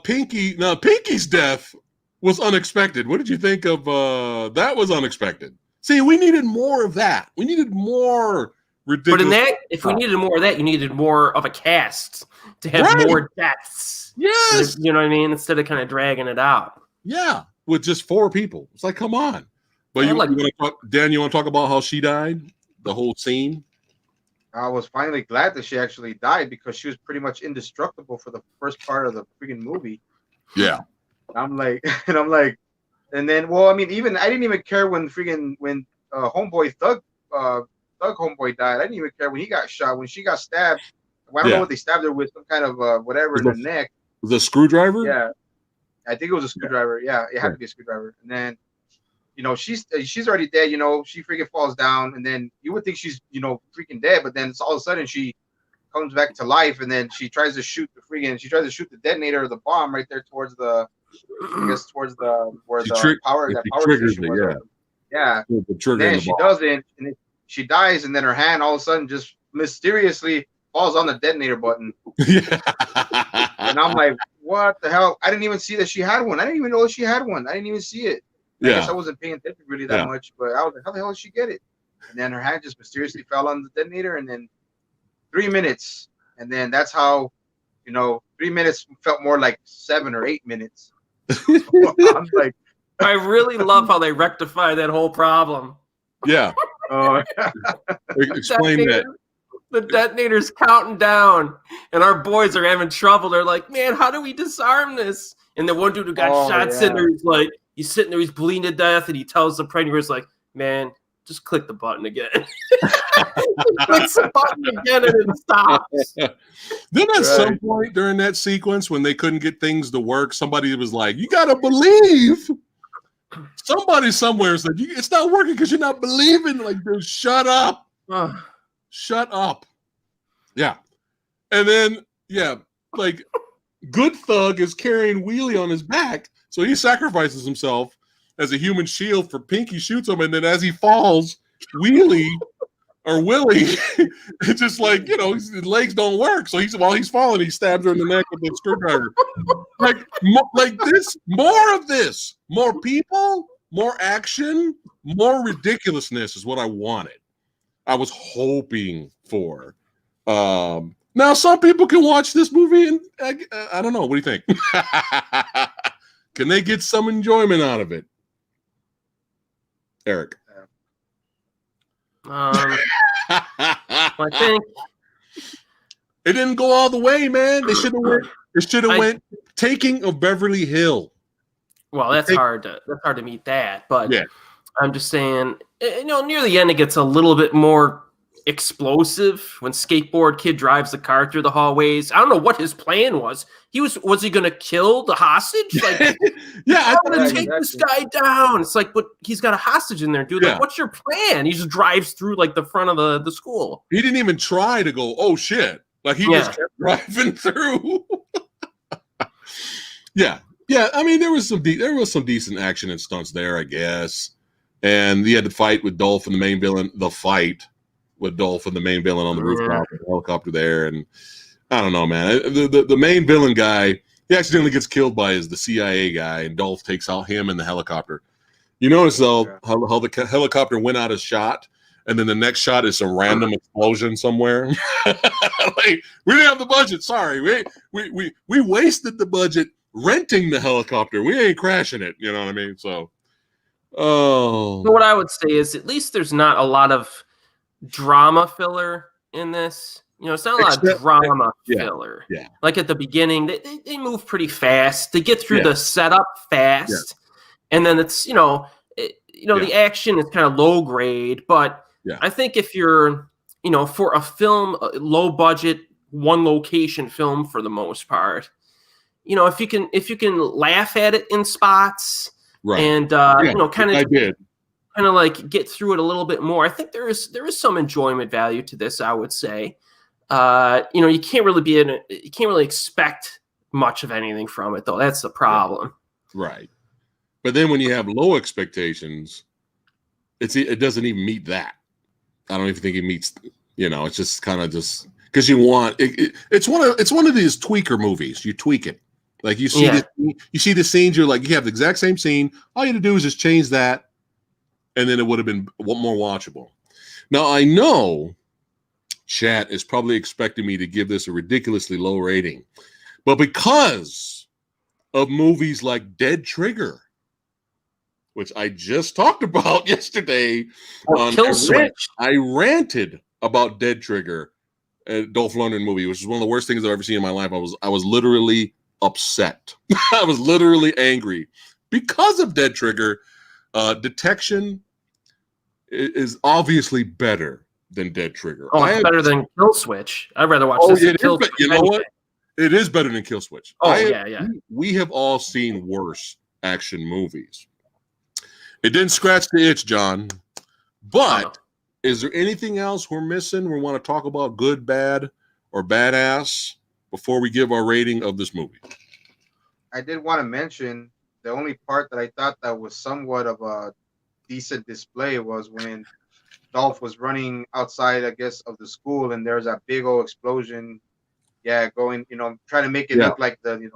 Pinky's death was unexpected. What did you think of that? Was unexpected. See, we needed more of that. We needed more ridiculous. But in that, if we needed more of that, you needed more of a cast to have more deaths. Yes. You know what I mean? Instead of kind of dragging it out. Yeah, with just 4 people. It's like, come on. But you want to talk, Dan, you want to talk about how she died? The whole scene? I was finally glad that she actually died, because she was pretty much indestructible for the first part of the freaking movie. Yeah. I'm like, and then, well, I mean, I didn't even care when homeboy Thug homeboy died. I didn't even care when he got shot. When she got stabbed, I don't know what they stabbed her with, some kind of whatever in the neck. Was it a screwdriver? Yeah, I think it was a screwdriver. Yeah, it had to be a screwdriver. And then, she's already dead. She freaking falls down, and then you would think she's freaking dead, but then all of a sudden she comes back to life, and then she tries to shoot the detonator of the bomb right there towards the power triggers station it. was. Yeah. The trigger. Then she doesn't, and then she dies, and then her hand all of a sudden just mysteriously falls on the detonator button. Yeah. And I'm like, what the hell? I didn't even see that she had one. I didn't even know that she had one. I didn't even see it. I guess I wasn't paying attention really that much, but I was like, how the hell did she get it? And then her hand just mysteriously fell on the detonator, and then 3 minutes. And then that's how, 3 minutes felt more like 7 or 8 minutes. I'm like, I really love how they rectify that whole problem. Yeah. Explain that. The detonator's counting down, and our boys are having trouble. They're like, man, how do we disarm this? And the one dude who got shot sitting there, he's sitting there, he's bleeding to death, and he tells the pregnant, he's like, man, just click the button again. Clicks the button again, and it stops. Then at some point during that sequence, when they couldn't get things to work, somebody was like, you got to believe. Somebody somewhere said, it's not working because you're not believing. Like, dude, shut up. Shut up. Yeah. And then, like, Good Thug is carrying Wheelie on his back, so he sacrifices himself as a human shield for Pinky shoots him, and then as he falls, Willie, it's just like, his legs don't work. So while he's falling, he stabs her in the neck with a screwdriver. like this, more of this, more people, more action, more ridiculousness is what I wanted. I was hoping for. Now, some people can watch this movie and I don't know. What do you think? Can they get some enjoyment out of it? Eric. I think it didn't go all the way, man. They should have went Taking of Beverly Hill. Well, that's hard to meet that, but I'm just saying, near the end it gets a little bit more explosive when Skateboard Kid drives the car through the hallways. I don't know what his plan was. Was he going to kill the hostage? Like, I'm going to take this guy down. It's like, but he's got a hostage in there, dude. Like, what's your plan? He just drives through like the front of the school. He didn't even try to go, oh shit. Like he just kept driving through. Yeah. I mean, there was some decent action and stunts there, I guess. And he had the fight with Dolph and the main villain. The fight with Dolph and the main villain on the rooftop and the helicopter there, and I don't know, man. The main villain guy, he accidentally gets killed by the CIA guy, and Dolph takes out him in the helicopter. You notice though how the helicopter went out of shot, and then the next shot is some random explosion somewhere. Like, we didn't have the budget. Sorry, we wasted the budget renting the helicopter. We ain't crashing it. You know what I mean? So, Oh. But what I would say is at least there's not a lot of drama filler in this. You know, it's not a lot of drama filler. Yeah. Like at the beginning, they move pretty fast. They get through the setup fast, and then it's the action is kind of low grade. But I think if you're for a film, low budget, one location film for the most part, if you can laugh at it in spots, right, and kind of like get through it a little bit more, I think there is some enjoyment value to this, I would say. You can't really expect much of anything from it, though. That's the problem. Right. But then when you have low expectations, it doesn't even meet that. I don't even think it meets, it's just kind of just because you want it's one of these tweaker movies. You tweak it. Like you see the scenes, you're like, you have the exact same scene. All you have to do is just change that, and then it would have been more watchable. Now I know chat is probably expecting me to give this a ridiculously low rating, but because of movies like Dead Trigger, which I just talked about yesterday, Kill Switch, I ranted about Dead Trigger, a Dolph Lundgren movie, which is one of the worst things I've ever seen in my life. I was literally upset. I was literally angry because of Dead Trigger. Detection is obviously better than Dead Trigger. Oh, it's better than Kill Switch. I'd rather watch this than Kill Switch. You know what? It is better than Kill Switch. Oh, yeah. We have all seen worse action movies. It didn't scratch the itch, John. But is there anything else we're missing? We want to talk about good, bad, or badass before we give our rating of this movie. I did want to mention the only part that I thought that was somewhat of a decent display was when Dolph was running outside, I guess, of the school, and there's that big old explosion. Yeah, going, trying to make it look like the,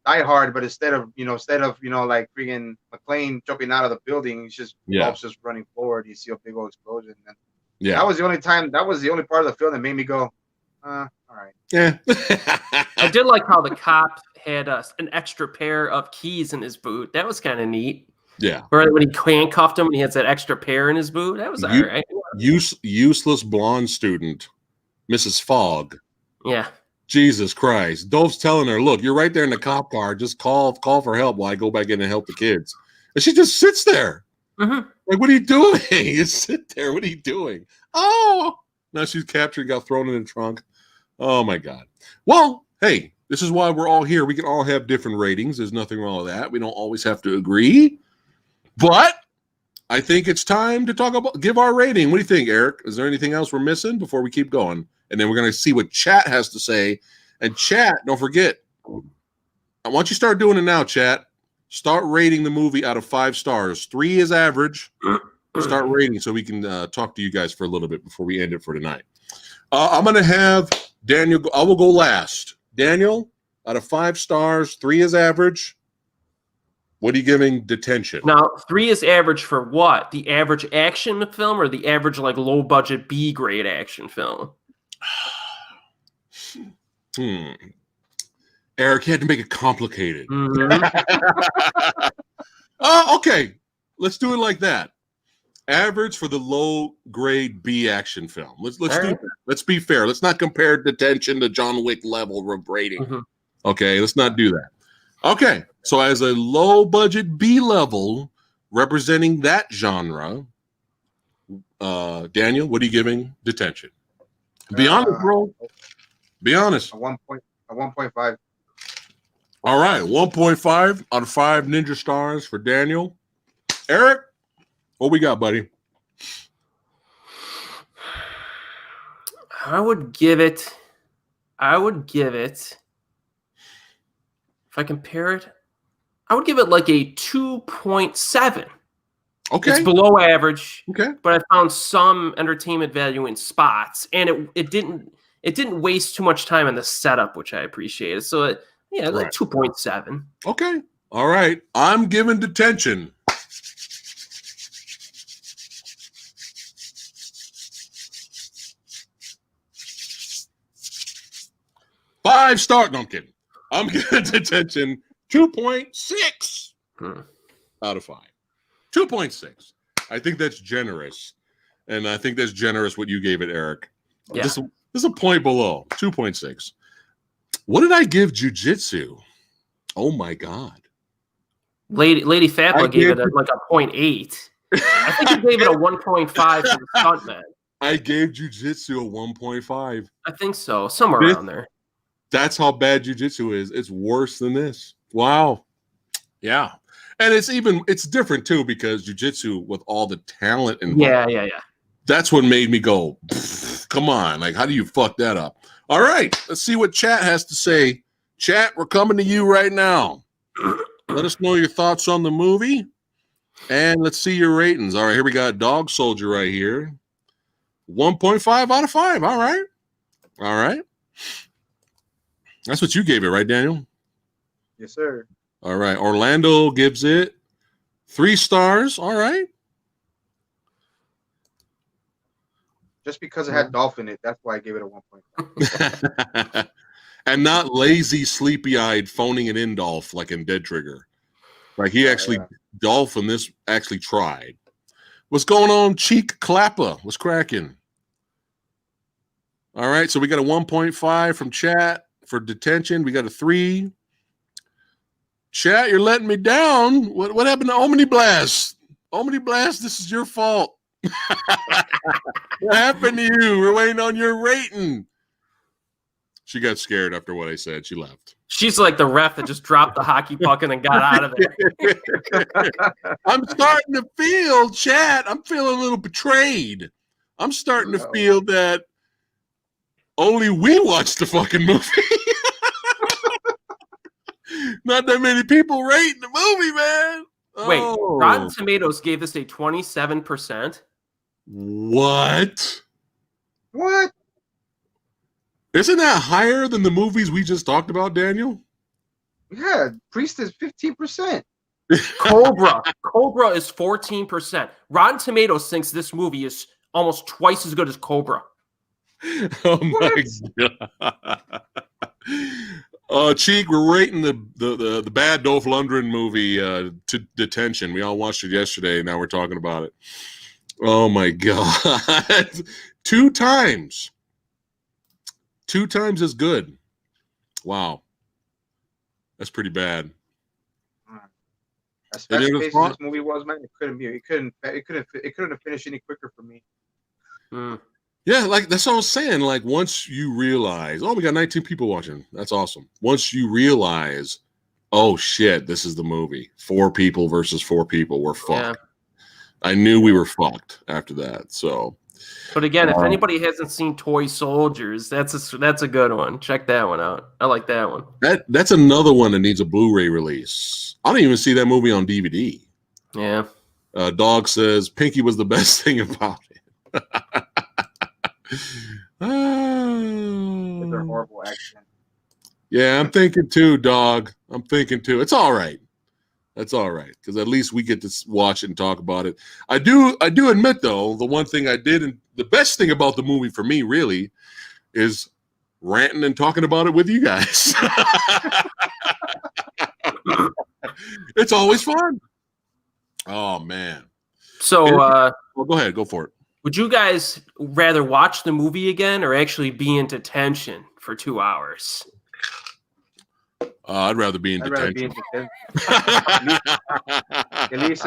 Die Hard, but instead of like freaking McClane jumping out of the building, it's just Dolph's just running forward. You see a big old explosion. And that was the only part of the film that made me go, all right. Yeah. I did like how the cop had an extra pair of keys in his boot. That was kind of neat. Yeah. Or when he handcuffed him and he has that extra pair in his boot. That was all right. Useless blonde student, Mrs. Fogg. Yeah. Jesus Christ. Dolph's telling her, look, you're right there in the cop car. Just call for help while I go back in and help the kids. And she just sits there. Mm-hmm. Like, what are you doing? You sit there. What are you doing? Oh, now she's captured, got thrown in the trunk. Oh, my God. Well, hey, this is why we're all here. We can all have different ratings. There's nothing wrong with that. We don't always have to agree. But I think it's time to give our rating. What do you think, Eric? Is there anything else we're missing before we keep going? And then we're going to see what chat has to say. And chat, don't forget, I want you to start doing it now, chat. Start rating the movie out of 5 stars. 3 is average. Start rating so we can talk to you guys for a little bit before we end it for tonight. I'm going to have Daniel I will go last. Daniel, out of 5 stars, 3 is average. What are you giving Detention? Now, 3 is average for what? The average action film or the average like low budget B grade action film? Eric, you had to make it complicated. Mm-hmm. Okay. Let's do it like that. Average for the low grade B action film. Let's do that. Let's be fair. Let's not compare Detention to John Wick level of rating. Mm-hmm. Okay, let's not do that. Okay, so as a low budget B level representing that genre, Daniel, what are you giving Detention? Be honest, bro. Be honest. A 1.5. All right, 1.5 out of 5 ninja stars for Daniel. Eric, what we got, buddy? I would give it, if I compare it, I would give it like a 2.7. Okay. It's below average. Okay. But I found some entertainment value in spots, and it didn't waste too much time on the setup, which I appreciated. So like 2.7. Okay. All right. I'm giving Detention. Five star. No, I'm kidding. I'm giving Detention 2.6 out of 5. 2.6. I think that's generous. And I think that's generous what you gave it, Eric. Yeah. This is a point below. 2.6. What did I give Jiu-Jitsu? Oh my God. Lady Fatla gave it like a 0.8. I think you gave it a 1.5 for the stuntman. I gave Jiu-Jitsu a 1.5. I think so. Somewhere around there. That's how bad Jiu-Jitsu is. It's worse than this. Wow. Yeah. And it's different too, because Jiu-Jitsu with all the talent involved. Yeah. That's what made me go, come on. Like, how do you fuck that up? All right. Let's see what chat has to say. Chat, we're coming to you right now. Let us know your thoughts on the movie. And let's see your ratings. All right, here we got Dog Soldier right here. 1.5 out of 5. All right. That's what you gave it, right, Daniel? Yes, sir. All right. Orlando gives it 3 stars. All right. Just because it had Dolph in it, that's why I gave it a 1.5. And not lazy, sleepy-eyed, phoning it in Dolph like in Dead Trigger. Like he actually, Dolph in this actually tried. What's going on, Cheek Clapper? What's cracking? All right, so we got a 1.5 from chat for Detention. We got a 3. Chat, you're letting me down. What happened to Omni Blast? Omni Blast, this is your fault. What happened to you? We're waiting on your rating. She got scared after what I said. She left. She's like the ref that just dropped the hockey puck and then got out of it. I'm starting to feel, chat. I'm feeling a little betrayed. I'm starting to feel that only we watched the fucking movie. Not that many people rating the movie, man. Wait, Rotten Tomatoes gave this a 27%. What? What? Isn't that higher than the movies we just talked about, Daniel? Yeah, Priest is 15%. Cobra is 14%. Rotten Tomatoes thinks this movie is almost twice as good as Cobra. Oh my God. Cheek, we're rating the bad Dolph Lundgren movie to Detention. We all watched it yesterday. Now we're talking about it. Oh my God. 2 times. 2 times as good. Wow. That's pretty bad. As fast-paced as this movie was, man, it couldn't have finished any quicker for me. Yeah, like that's what I was saying. Like once you realize, oh, we got 19 people watching. That's awesome. Once you realize, oh shit, this is the movie. 4 people versus 4 people. We're fucked. Yeah. I knew we were fucked after that. So, but again, if anybody hasn't seen Toy Soldiers, that's a good one. Check that one out. I like that one. That's another one that needs a Blu-ray release. I don't even see that movie on DVD. Yeah. Dog says Pinky was the best thing about it. It's a horrible accent. Yeah, I'm thinking too, dog. I'm thinking too. It's all right. That's all right, because at least we get to watch it and talk about it. I do admit, though, the one thing I did, and the best thing about the movie for me, really, is ranting and talking about it with you guys. It's always fun. Oh, man. So, well, go ahead. Go for it. Would you guys rather watch the movie again or actually be in detention for 2 hours? I'd rather be in detention. At least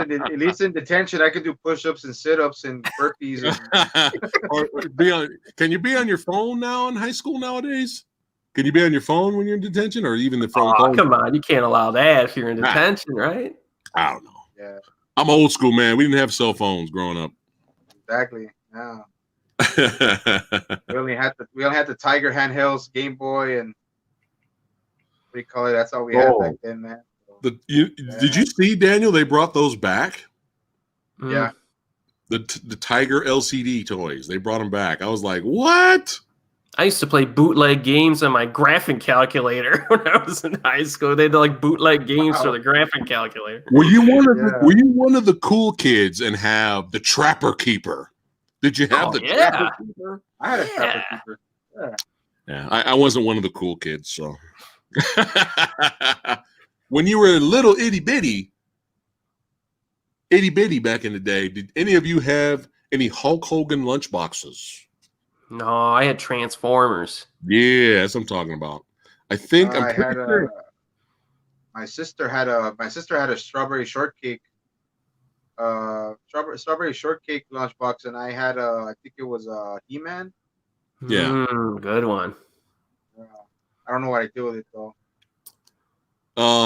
in detention, I could do push-ups and sit-ups and burpees. Can you be on your phone now in high school nowadays? Can you be on your phone when you're in detention, or even the phone? Oh, come on, you can't allow that if you're in detention, right? I don't know. Yeah, I'm old school, man. We didn't have cell phones growing up. Exactly. No. we only had the Tiger handhelds, Game Boy, and what do you call it? That's all we had back then, man. So, did you see, Daniel? They brought those back. Yeah. The Tiger LCD toys. They brought them back. I was like, what? I used to play bootleg games on my graphing calculator when I was in high school. They had like bootleg games for the graphing calculator. Were you one of the cool kids and have the Trapper Keeper? Did you have Trapper Keeper? I had a Trapper Keeper. Yeah, I wasn't one of the cool kids, so. When you were a little itty bitty, itty bitty back in the day. Did any of you have any Hulk Hogan lunchboxes? No, I had Transformers. Yeah, that's what I'm talking about. I'm pretty sure. My sister had a strawberry shortcake lunchbox, and I had I think it was He-Man. Yeah. Good one. I don't know what I did with it though.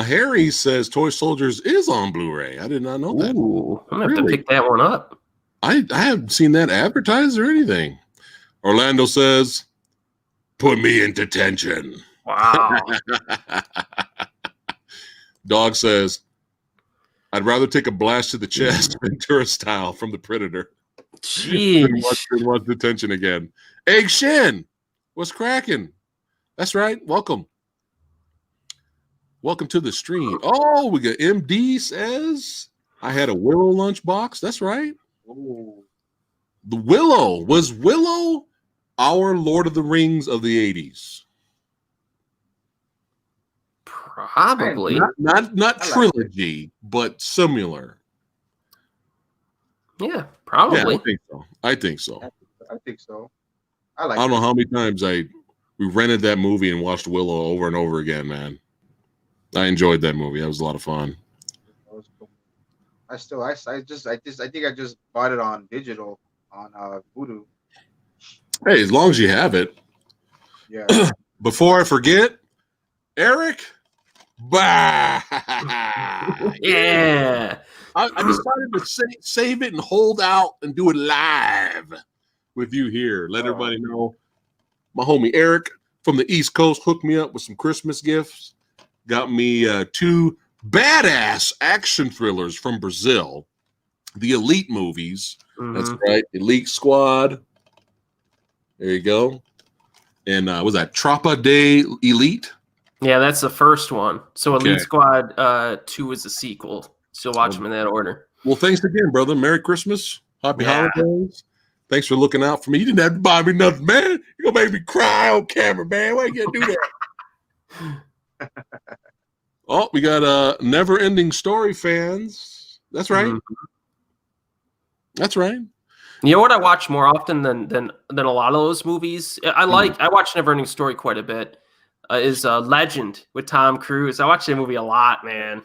Harry says Toy Soldiers is on Blu-ray. I did not know that. Ooh, I'm gonna have to pick that one up. I haven't seen that advertised or anything. Orlando says, "Put me in detention." Wow. Dog says, "I'd rather take a blast to the chest Ventura style from the Predator Jeez. than watch Detention again." Egg Shin, what's cracking? That's right. Welcome to the stream. Oh, we got MD says, "I had a Willow lunchbox." That's right. Ooh. The Willow. Was Willow our Lord of the Rings of the 80s? Probably. Not trilogy, but similar. Yeah, probably. Yeah, I think so. I think so. I don't know how many times we rented that movie and watched Willow over and over again, man. I enjoyed that movie. That was a lot of fun. I think I just bought it on digital on Voodoo. Hey, as long as you have it. Yeah. Before I forget, Eric. Bah! Yeah. I decided to save it and hold out and do it live with you here. Let everybody know. My homie Eric from the East Coast hooked me up with some Christmas gifts. Got me 2 badass action thrillers from Brazil. The Elite movies. Mm-hmm. That's right. Elite Squad. There you go. And was that Tropa de Elite? Yeah, that's the first one. So Elite Squad 2 is the sequel. So watch them in that order. Well, thanks again, brother. Merry Christmas. Happy holidays. Thanks for looking out for me. You didn't have to buy me nothing, man. You're going to make me cry on camera, man. Why you got to do that? Oh, we got Never Ending Story fans. That's right. Mm-hmm. That's right. You know what I watch more often than a lot of those movies? I watch Never Ending Story quite a bit. Is Legend with Tom Cruise. I watch that movie a lot, man.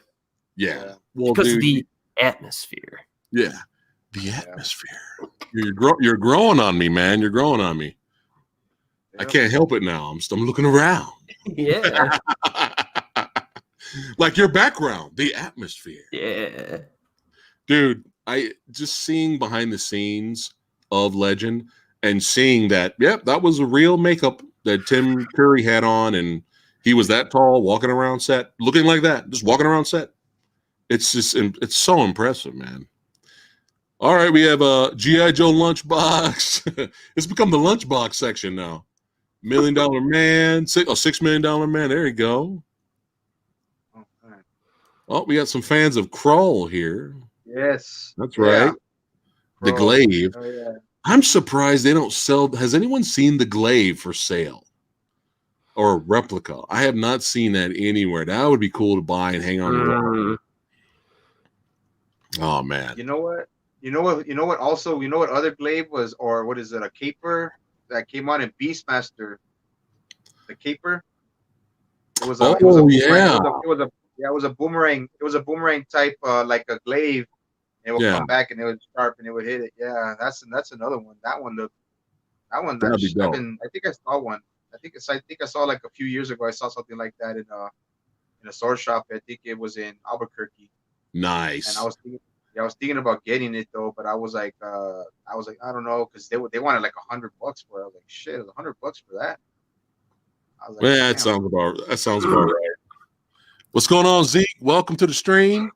Yeah. Well, because of the atmosphere. Yeah. The atmosphere. You're growing on me, man. You're growing on me. Yep. I can't help it now. I'm looking around. Yeah. Like your background, the atmosphere. Yeah. Dude, I just seeing behind the scenes of Legend and seeing that, that was a real makeup that Tim Curry had on, and he was that tall, walking around set, looking like that, just walking around set. It's so impressive, man. All right, we have a G.I. Joe lunchbox. It's become the lunchbox section now. $1 Million Man, $6 Million Man. There you go. Oh, we got some fans of Krull here. Yes, that's right. The Glaive. Oh, yeah. I'm surprised they don't sell. Has anyone seen the Glaive for sale or a replica? I have not seen that anywhere. That would be cool to buy and hang on your wall. Oh man. You know what? Also, you know what other Glaive was, or what is it? A caper that came on in Beastmaster. The caper. It was a boomerang. It was a boomerang type, like a Glaive. It would come back and it would sharp and it would hit it. Yeah, that's another one. That one. I think I saw one. I think I saw like a few years ago. I saw something like that in a sword shop. I think it was in Albuquerque. Nice. And I was thinking about getting it though, but I was like, I don't know, because they wanted like $100 for it. I was like, shit, $100 for that. I was like, that sounds about right. What's going on, Zeke? Welcome to the stream.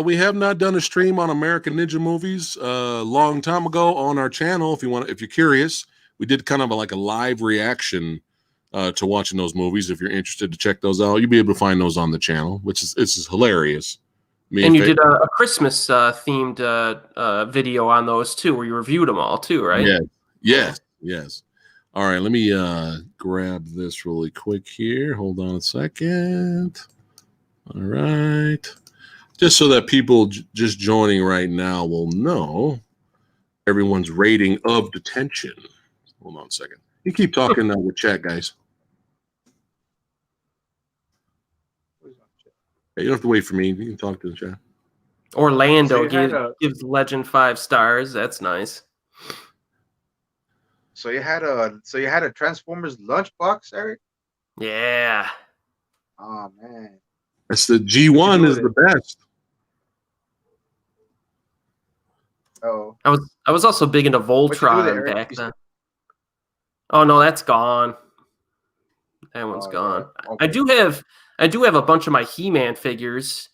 We have not done a stream on American Ninja movies a long time ago on our channel. If you're curious, we did kind of like a live reaction to watching those movies. If you're interested to check those out, you'll be able to find those on the channel, which is hilarious. And you did a Christmas themed video on those too, where you reviewed them all too, right? Yes. All right, let me grab this really quick here. Hold on a second. All right. Just so that people just joining right now will know everyone's rating of Detention. Hold on a second. You keep talking with chat, guys. Hey, you don't have to wait for me. You can talk to the chat. Orlando So gives Legend 5 stars. That's nice. So you had a Transformers lunchbox, Eric? Yeah. Oh man. That's the G1 is the best. Oh. I was also big into Voltron back then. Oh no, that's gone. That one's gone. Yeah. Okay. I do have a bunch of my He-Man figures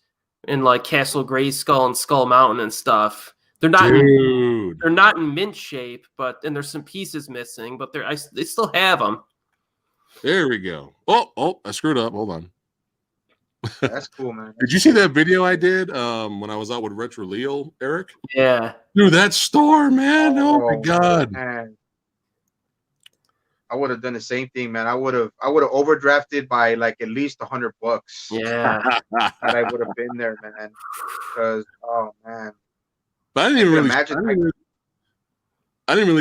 in like Castle Grayskull and Skull Mountain and stuff. They're not in mint shape, and there's some pieces missing, but they still have them. There we go. Oh, I screwed up. Hold on. That's cool, man. Did you see that video I did when I was out with Retro Leo, Eric? Yeah. Dude, that store, man. Oh my God. Man. I would have done the same thing, man. I would have overdrafted by like at least $100. Yeah. That I would have been there, man. Because man. But I didn't really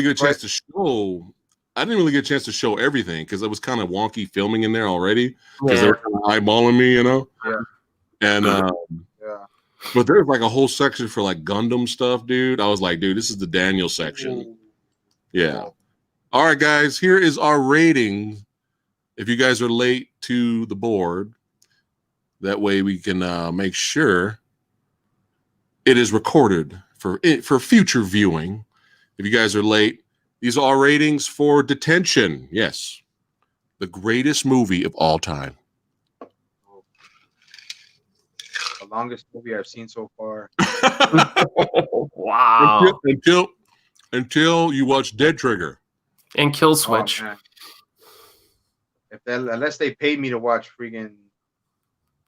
get a chance to show. I didn't really get a chance to show everything because it was kind of wonky filming in there already because they were kind of eyeballing me, you know. Yeah. And but there's like a whole section for like Gundam stuff, dude. I was like, dude, this is the Daniel section. Ooh. Yeah. All right, guys. Here is our rating. If you guys are late to the board, that way we can make sure it is recorded for future viewing. If you guys are late, these are our ratings for Detention. Yes, the greatest movie of all time. The longest movie I've seen so far. Wow. Until you watch Dead Trigger and Kill Switch. Unless they paid me to watch freaking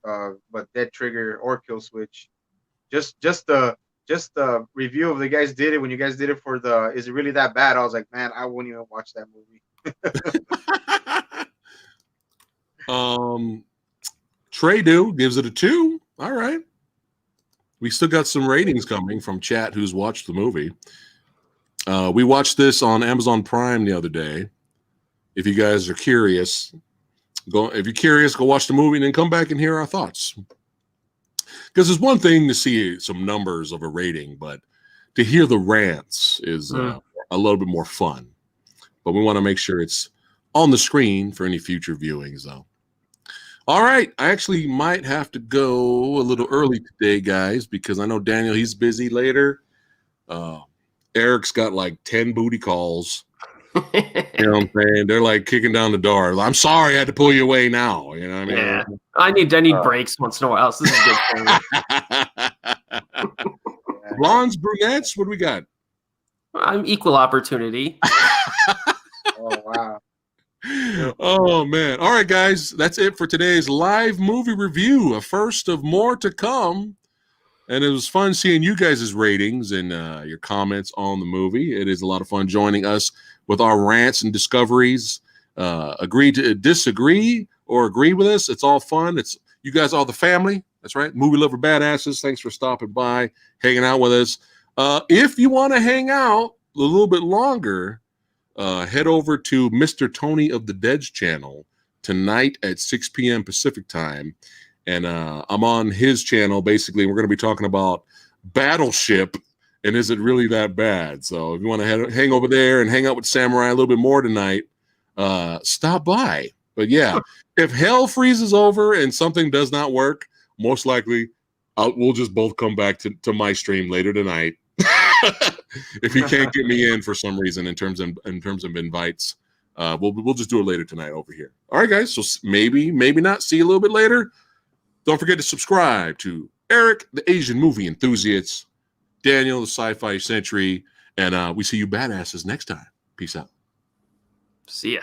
but Dead Trigger or Kill Switch, just the review of the guys did it when you guys did it for the Is It Really That Bad? I was like, man, I wouldn't even watch that movie. Trey gives it a 2. All right. We still got some ratings coming from chat who's watched the movie. We watched this on Amazon Prime the other day. If you guys are curious, go watch the movie and then come back and hear our thoughts. Because it's one thing to see some numbers of a rating, but to hear the rants is a little bit more fun. But we want to make sure it's on the screen for any future viewings, though. All right. I actually might have to go a little early today, guys, because I know Daniel, he's busy later. Eric's got like 10 booty calls. You know what I'm saying? They're like kicking down the door. I'm sorry I had to pull you away now. You know what I mean? Yeah. I need breaks once in a while. So this is good for me. Blondes, brunettes, what do we got? I'm equal opportunity. Oh, wow. Oh, man. All right, guys. That's it for today's live movie review. A first of more to come. And it was fun seeing you guys' ratings and your comments on the movie. It is a lot of fun joining us with our rants and discoveries. Agree to disagree or agree with us. It's all fun. It's you guys are the family. That's right. Movie lover badasses. Thanks for stopping by, hanging out with us. If you want to hang out a little bit longer, head over to Mr. Tony of the Dead's channel tonight at 6 p.m. Pacific time. And I'm on his channel. Basically, we're going to be talking about Battleship and is it really that bad? So if you want to hang over there and hang out with Samurai a little bit more tonight, stop by. But yeah, if hell freezes over and something does not work, most likely we'll just both come back to my stream later tonight. If you can't get me in for some reason in terms of invites, we'll just do it later tonight over here. All right, guys. So maybe not. See you a little bit later. Don't forget to subscribe to Eric, the Asian movie enthusiast, Daniel, the sci-fi century, and we see you badasses next time. Peace out. See ya.